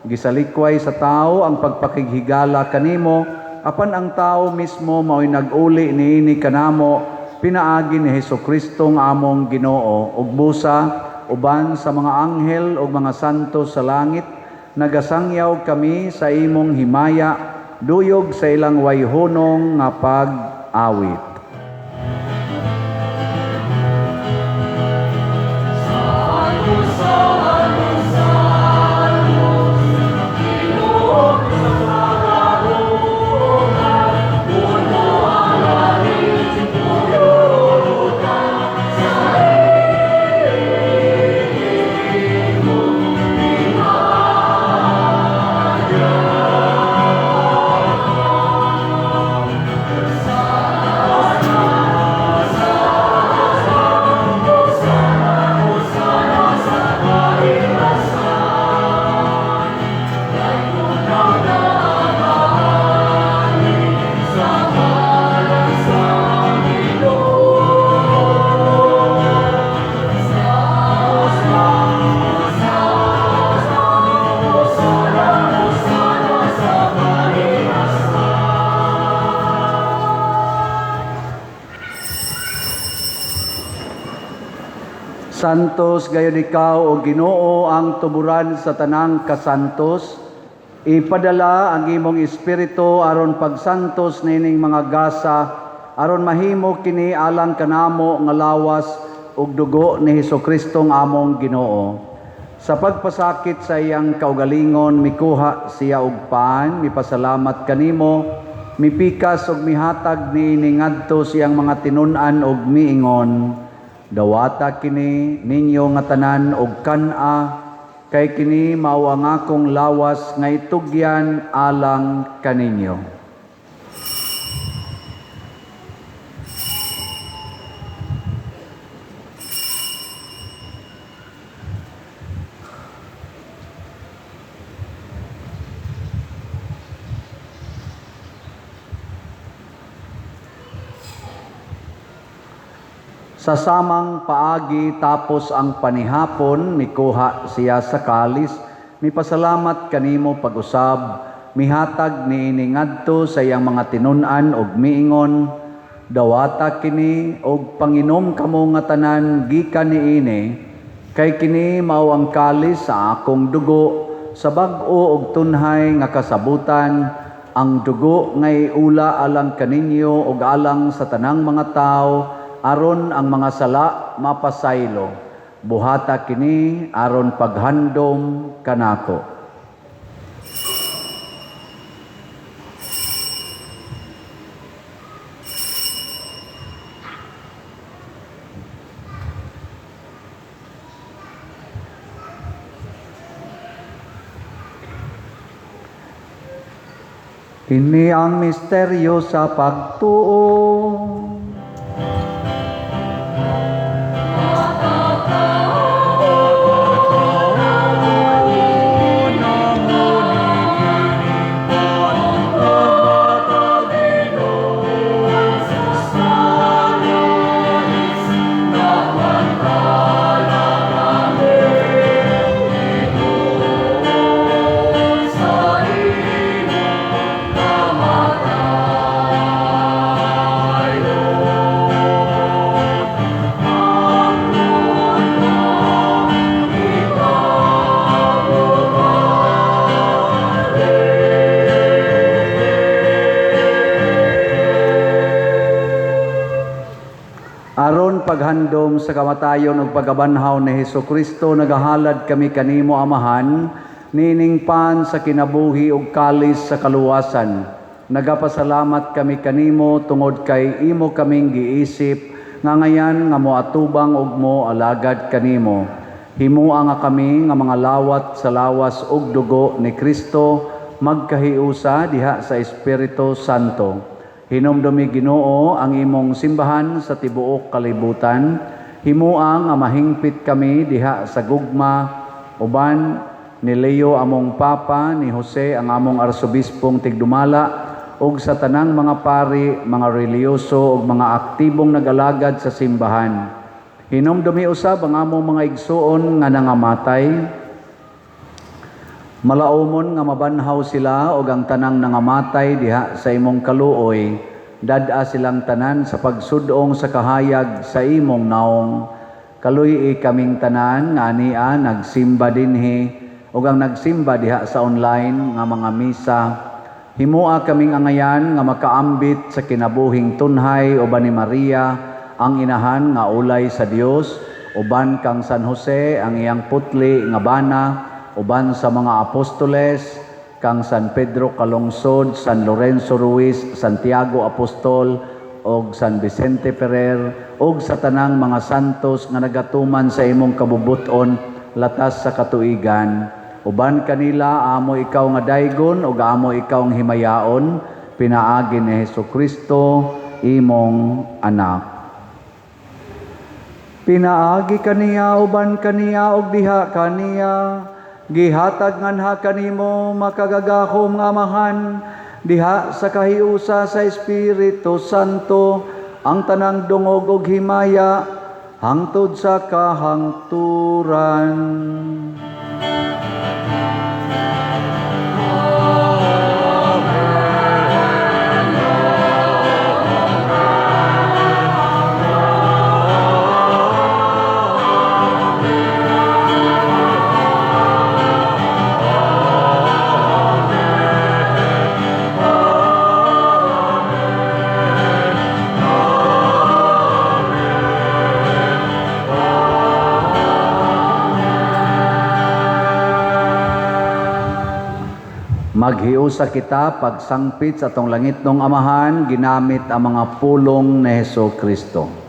Gisalikway sa tao ang pagpakighigala kanimo apan ang tao mismo maoy nag-uli niini kanamo pinaagi ni Hesukristo nga among Ginoo ug busa uban sa mga anghel ug mga santo sa langit nagasangyaw kami sa imong himaya duyog sa ilang wayhonong nga pag-awit. Santos gayon ikaw o Ginoo ang tuburan sa tanang kasantos. Ipadala ang imong espiritu aron pagsantos nining mga gasa aron mahimo kini alang kanamo nga lawas ug dugo ni Hesukristo nga among Ginoo. Sa pagpasakit sa iyang kaugalingon mikuha siya og paan, mipasalamat kanimo, mipikas ug mihatag niini ngadto siyang mga tinun-an ug miingon. Dawata kini ninyo nga tanan og kan-a kay kini mao ang akong lawas nga itugyan alang kaninyo. Sa samang paagi tapos ang panihapon, mikuha siya sa kalis, mipasalamat kanimo pag-usab, mihatag niini ngadto sa iyang mga tinun-an og miingon, dawata kini og panginom kamo nga tanan gikan niini, kay kini mao ang kalis sa akong dugo, sa bag-o og tunhay nga kasabutan, ang dugo ngay ula alang kaninyo og alang sa tanang mga tao, aron ang mga sala mapasaylo. Buhata kini aron paghandom kanako. Kini ang misteryo sa pagtuo. Aron paghandom sa kamatayon ug pagabanhaw ni Hesukristo nagahalad kami kanimo Amahan nining pan sa kinabuhi ug kalis sa kaluwasan. Nagapasalamat kami kanimo tungod kay imo kaming giisip nga ngayan nga moatubang ug mo alagad kanimo. Himua nga kami nga mga lawat sa lawas ug dugo ni Kristo magkahiusa diha sa Espiritu Santo. Hinumdumi Ginoo ang imong simbahan sa tibuok kalibutan. Himuang nga mahingpit kami diha sa gugma uban ni Leo among Papa, ni Jose ang among Arsobispong Tigdumala, ug sa tanang mga pari, mga reliyoso ug mga aktibong nag-alagad sa simbahan. Hinumdumi usab ang among mga igsuon nga nangamatay. Malaumon nga mabanhaw sila ug ang tanang nangamatay diha sa imong kaluoy, dad-a silang tanan sa pagsudong sa kahayag sa imong naong. Kaluy kaming tanan nga ania nagsimba dinhi ug ang nagsimba diha sa online nga mga misa. Himua kaming angayan nga makaambit sa kinabuhing tunhay uban ni Maria ang inahan nga ulay sa Dios, uban kang San Jose ang iyang putli nga bana, uban sa mga apostoles, kang San Pedro Calungsod, San Lorenzo Ruiz, Santiago Apostol, og San Vicente Ferrer, og sa tanang mga santos nga nagatuman sa imong kabubuton latas sa katuigan. Uban kanila amo ikaw nga daygon ug amo ikaw nga himayaon, pinaagi ni Hesukristo imong anak. Pinaagi kaniya uban kaniya ug diha kaniya, gihatag nganha kanimo makagagahom nga amahan, diha sa kahiusa sa Espiritu Santo, ang tanang dungog ug himaya hangtod sa kahangturan. Maghiusa kita pagsangpit sa atong langitnong amahan, ginamit ang mga pulong ni Hesukristo.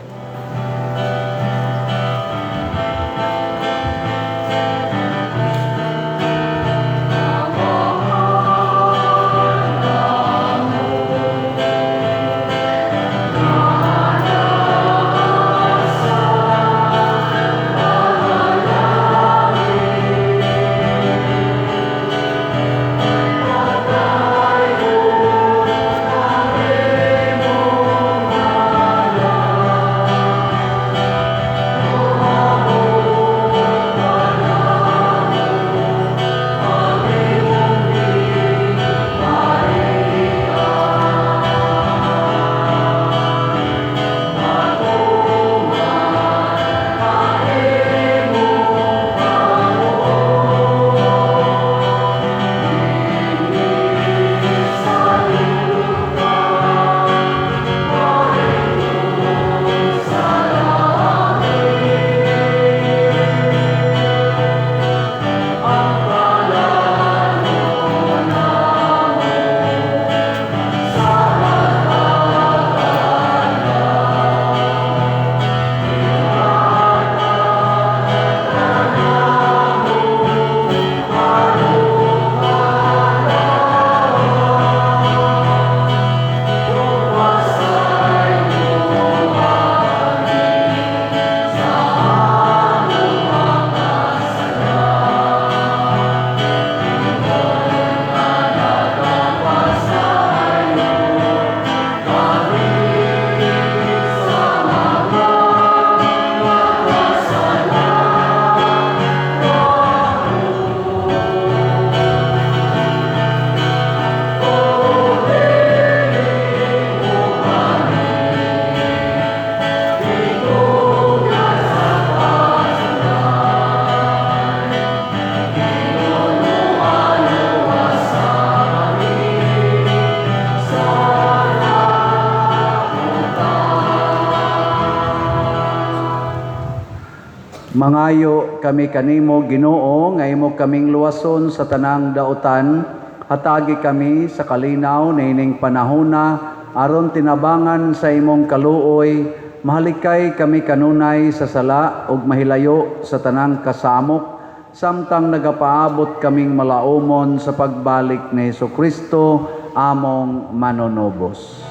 Mangayo kami kanimo Ginoo nga imo kaming luwason sa tanang dautan, hatagi kami sa kalinaw nining panahona aron tinabangan sa imong kaluoy, mahalikay kami kanunay sa sala ug mahilayo sa tanang kasamok, samtang nagapaabot kaming malaumon sa pagbalik ni Hesukristo among manunubos.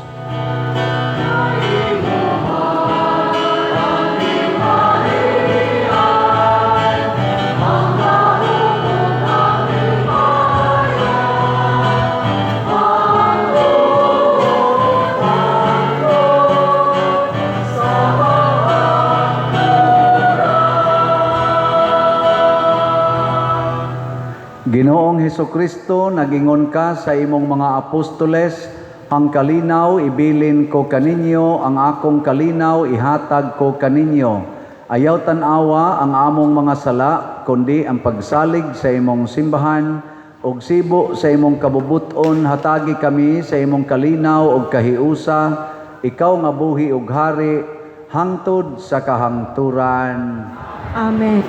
Ginoong Hesukristo, nagingon ka sa imong mga apostoles, ang kalinaw ibilin ko kaninyo, ang akong kalinaw ihatag ko kaninyo. Ayaw tanawa ang among mga sala, kundi ang pagsalig sa imong simbahan, ug sibo sa imong kabubuton, hatagi kami sa imong kalinaw ug kahiusa, ikaw nga buhi ug hari, hangtod sa kahangturan. Amen.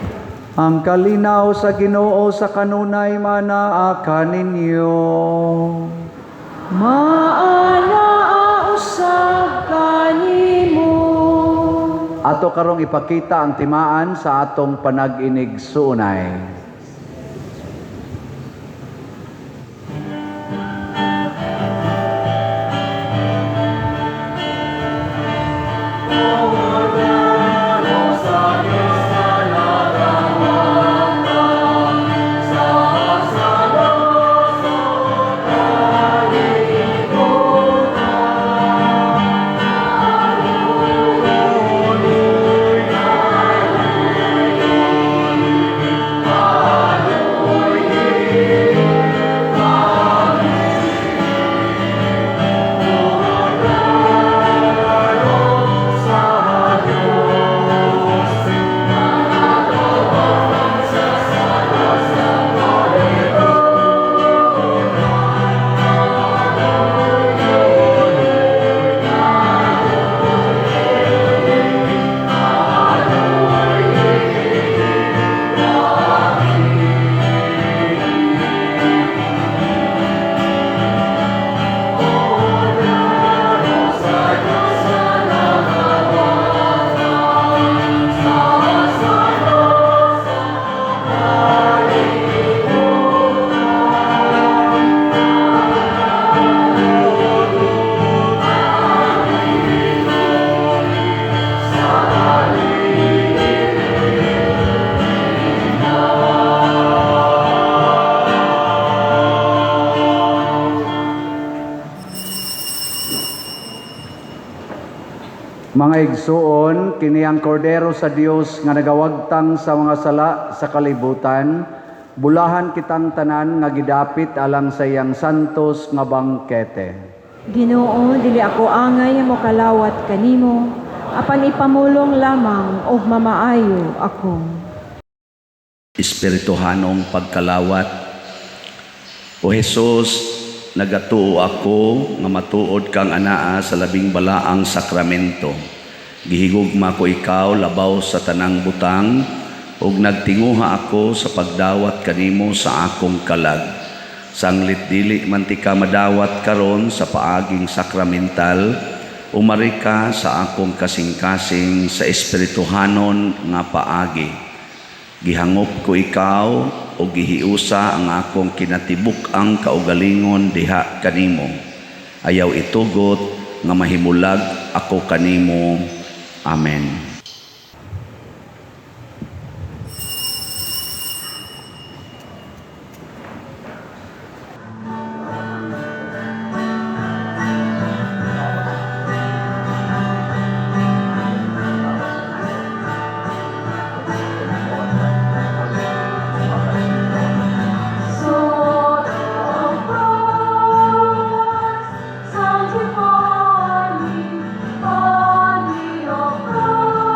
Ang kalinaw sa Ginoo sa kanunay manaa kaninyo. Maana usab kanimo. Ato karong ipakita ang timaan sa atong panag-inig suunay. Mga igsuon, kini ang kordero sa Dios nga nagawagtang sa mga sala sa kalibutan, bulahan kitang tanan nga gidapit alang sa iyang santos nga bangkete. Ginoo, dili ako angay mo kalawat kanimo, apan ipamulong lamang og mamaayo ako. Espirituhanong pagkalawat. O Jesus, nagatuo ako nga matuod kang anaa sa labing balaang sakramento. Gihigugma ko ikaw labaw sa tanang butang ug nagtinguha ako sa pagdawat kanimo sa akong kalag. Sanglit dili man ti ka madawat karon sa paaging sakramental, umari ka sa akong kasing-kasing sa espirituhanon nga paagi. Gihangop ko ikaw o gihiusa ang akong kinatibuk-ang kaugalingon diha kanimo. Ayaw itugot nga mahimulag ako kanimo. Amen. Sanctify me, body of Christ.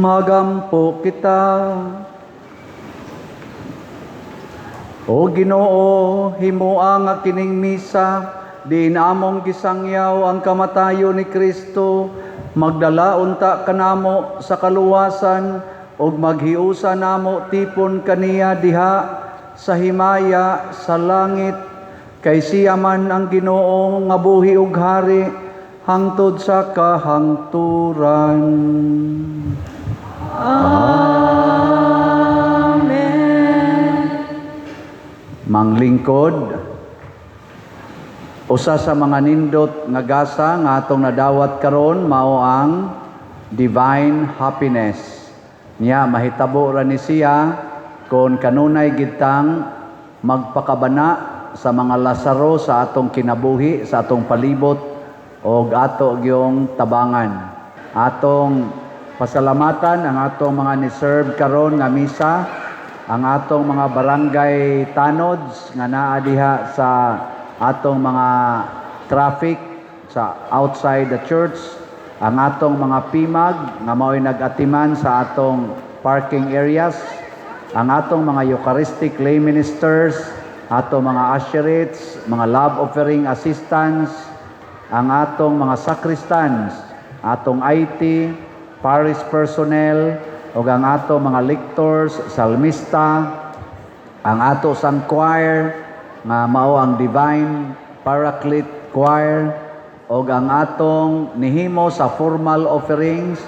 Magampo kita. O Ginoo, himua nga kining misa, diin among gisangyaw ang kamatayo ni Kristo, magdala unta kanamo sa kaluwasan, ug maghiusa namo tipon kaniya diha sa himaya sa langit. Kay siya man ang Ginoo nga buhi ug hari hangtod sa kahangturan. Manglingkod, usa sa mga nindot nga gasa nga atong nadawat karon mao ang divine happiness. Nya mahitabo ra ni siya kon kanunay gitang magpakabana sa mga Lazaro sa atong kinabuhi, sa atong palibot o ato gyung tabangan. Atong pasalamatan ang atong mga ni-serve karon nga misa, ang atong mga barangay tanods nga naa diha sa atong mga traffic sa outside the church, ang atong mga pimag nga mao'y nag-atiman sa atong parking areas, ang atong mga Eucharistic lay ministers, atong mga usherates, mga love offering assistants, ang atong mga sacristans, atong IT, parish personnel, o ang atong mga lectors, salmista, ang ato sang choir, nga mao ang Divine Paraclete Choir, o ang atong nihimo sa formal offerings,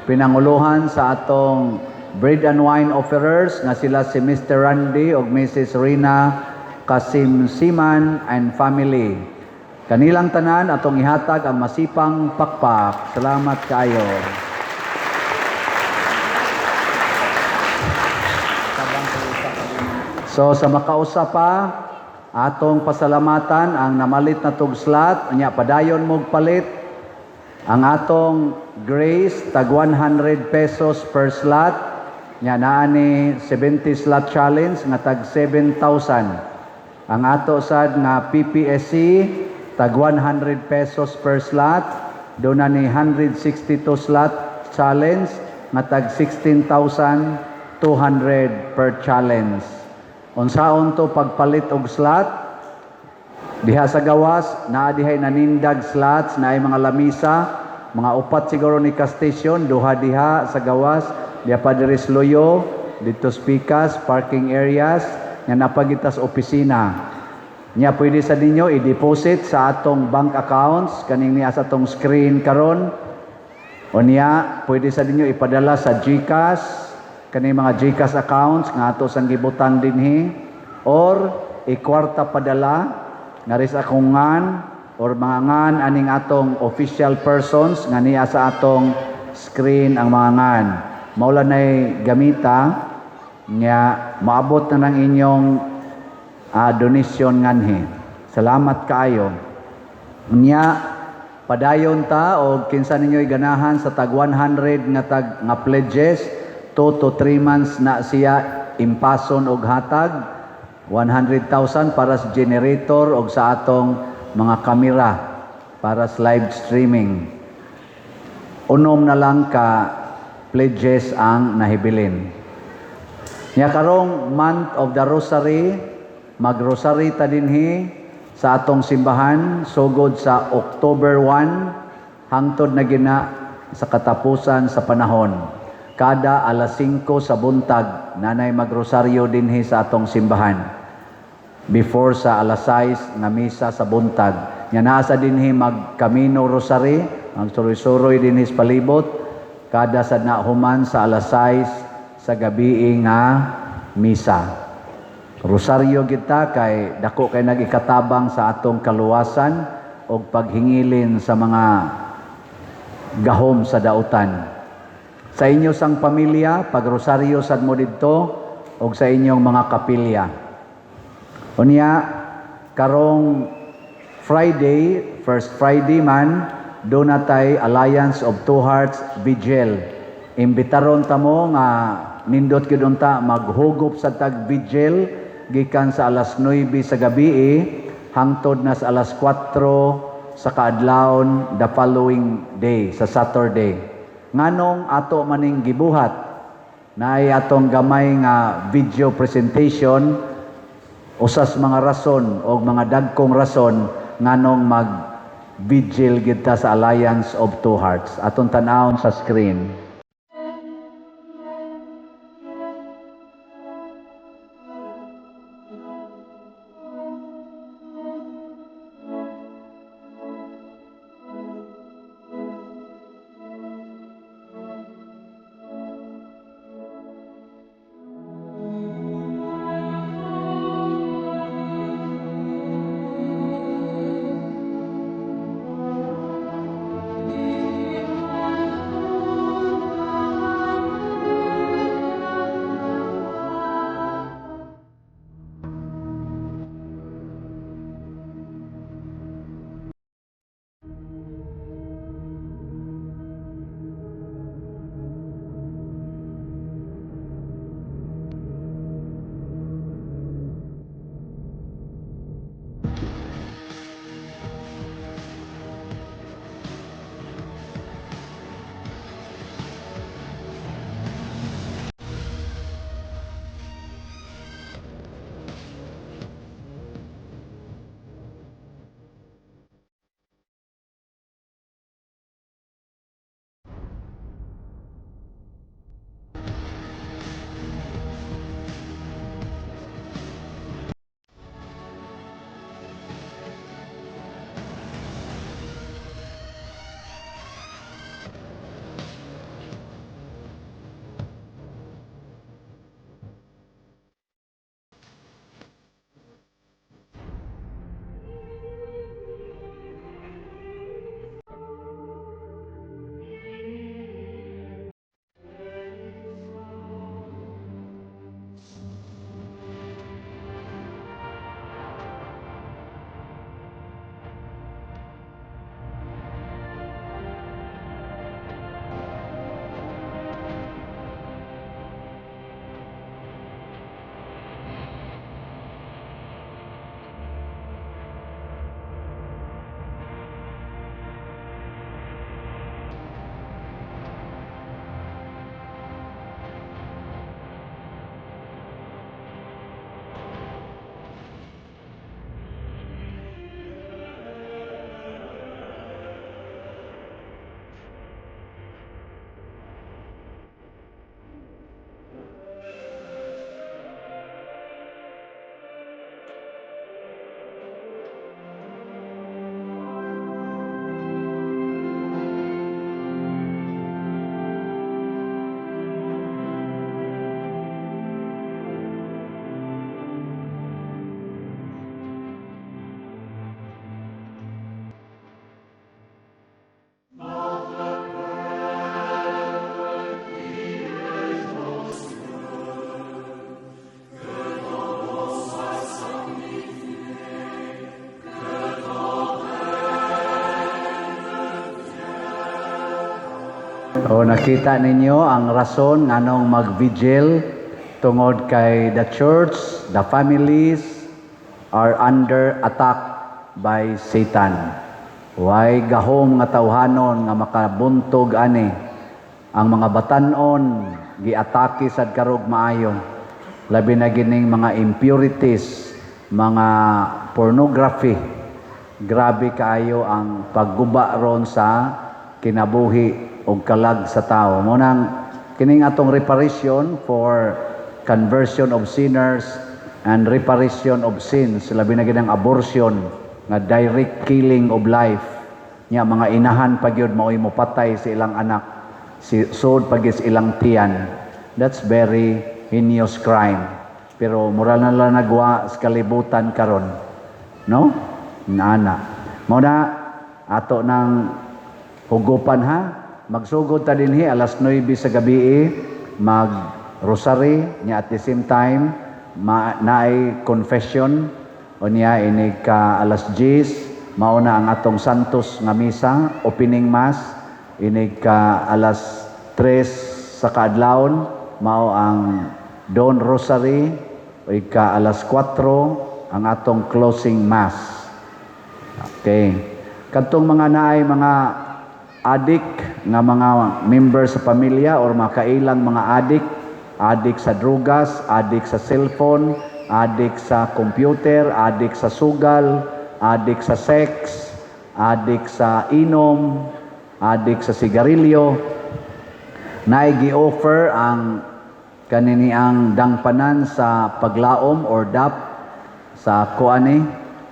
pinanguluhan sa atong bread and wine offerers, nga sila si Mr. Randy o Mrs. Rina Kasimsiman and family. Kanilang tanan atong ihatag ang masipang pakpak. Salamat kayo. So sa makausa pa, atong pasalamatan ang namalit na tugslat, anya padayon mog palit. Ang atong grace tag 100 pesos per slot, nya naa ni 70 slot challenge nga tag 7,000. Ang ato sad nga PPSC tag 100 pesos per slot, do na ni 162 slot challenge nga tag 16,200 per challenge. Unsaon to pagpalit og slot? Diha sa gawas, naa dihay nanindag slots, naay mga lamisa, mga upat siguro ni ka-station, duha diha sa gawas, diha pa diri sa Loyo, dito speakers, parking areas, nga napagitas opisina. Nya pwede sa ninyo i-deposit sa atong bank accounts, kaning niya sa atong screen karon. O niya, pwede sa ninyo ipadala sa GCash, kani mga GCash accounts nga ato sang gibutang dinhi, or ikwarta padala nga ris akungan or mga ngan aning atong official persons nga niya sa atong screen ang mga ngan. Maula nay gamita nga maabot na ng inyong donation nganhi. Salamat kaayo. Nya padayon ta og kinsa ninyo'y ganahan sa tag 100 nga pledges, 2 to 3 months na siya impason og hatag 100,000 para sa generator og sa atong mga kamera para sa live streaming. Unom na lang ka pledges ang nahibilin. Nya karong month of the rosary, mag-rosary ta dinhi sa atong simbahan sugod sa October 1 hangtod na gina sa katapusan sa panahon. Kada alas 5 sa buntag, nanay magrosaryo dinhi sa atong simbahan. Before sa alas 6 nga misa sa buntag. Nya nasa dinhi magkamino rosary, magsuroy-suroy dinhi sa palibot, kada sa nahuman sa alas 6 sa gabi nga misa. Rosaryo kita kay dako kay nagikatabang sa atong kaluwasan og paghingilin sa mga gahom sa dautan. Sa inyo sang pamilya, pagrosaryo sad mo didto og sa inyong mga kapilya. Unya karong Friday, first Friday man, do natay Alliance of Two Hearts Vigil. Imbitaron ta mo nga nindot gid unta maghugop sa tag vigil gikan sa alas 9 sa gabi hangtod na sa alas 4 sa kaadlawon the following day, sa Saturday. nganong ato maning gibuhat naay atong gamay nga video presentation usas mga rason o mga dagkong rason nganong mag vigil gid ta sa Alliance of Two Hearts. Atong tan-awon sa screen. O nakita ninyo ang rason nganong mag-vigil tungod kay the church, the families are under attack by Satan. Way gahom nga tawhanon nga makabuntog ani ang mga batan-on giatake sad karog maayo. Labi na gining mga impurities, mga pornography. Grabe kaayo ang pagguba ron sa kinabuhi o kalag sa tao. Munang kining atong reparation for conversion of sinners and reparation of sins. Labi na ginang abortion nga direct killing of life. Nya mga inahan pagyud mao'y mopatay sa ilang anak. Si sud pagis ilang tiyan. That's very heinous crime. Pero moral na lang nagwa sa kalibutan karon. No? Nana. Muna ato nang hugupan ha. Magsugod ta dinhi alas 9 sa gabi mag rosary nya at the same time naay confession o niya inig ka alas 10 mauna ang atong santos nga misa opening mass inig ka alas 3 sa kaadlawon mao ang dawn rosary o ika alas 4 ang atong closing mass. Okay, kadtong mga naay mga adik nga mga member sa pamilya or makailang mga adik sa drugas, adik sa cellphone, adik sa computer, adik sa sugal, adik sa sex, adik sa inom, adik sa sigarilyo, na gi-offer ang kaniniang dangpanan sa paglaom or DAP sa kuani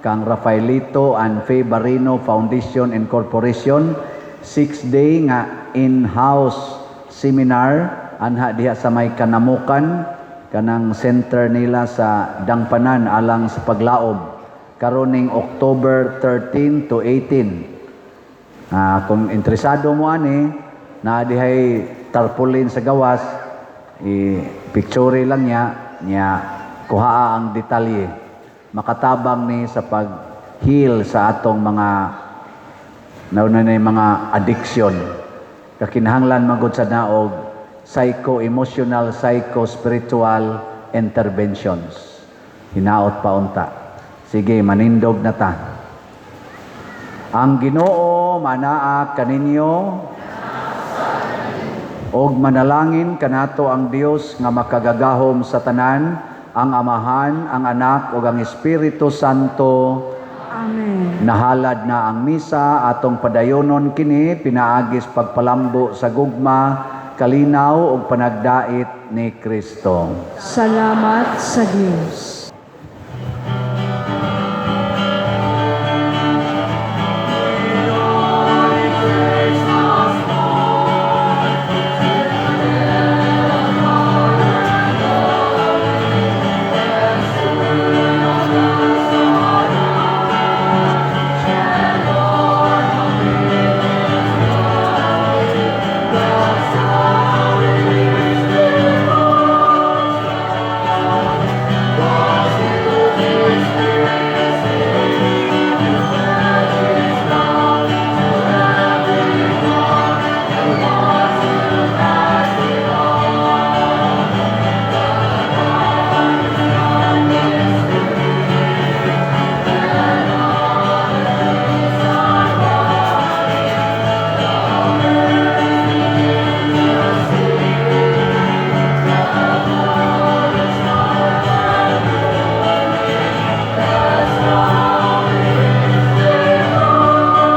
kang Rafaelito and Faye Barino Foundation and Corporation 6-day nga in-house seminar anha diha sa may Kanamukan kanang center nila sa dangpanan alang sa paglaom karoning October 13 to 18. Kung interesado mo ani na dihay tarpaulin sa gawas, i-picture lang niya kuhaa ang detalye. Makatabang ni sa pag-heal sa atong mga nauna na mga addiction. Kakinahanglan magud sa naog psycho-emotional, psycho-spiritual interventions. Hinaot pa unta. Sige, manindog na ta. Ang Ginoo manaa kaninyo og manalangin kanato ang Dios nga makagagahom sa tanan, ang Amahan, ang Anak ug ang Espiritu Santo. Amen. Nahalad na ang misa atong padayonon kini pinaagis pagpalambo sa gugma, kalinaw ug panagdait ni Kristo. Salamat sa Diyos.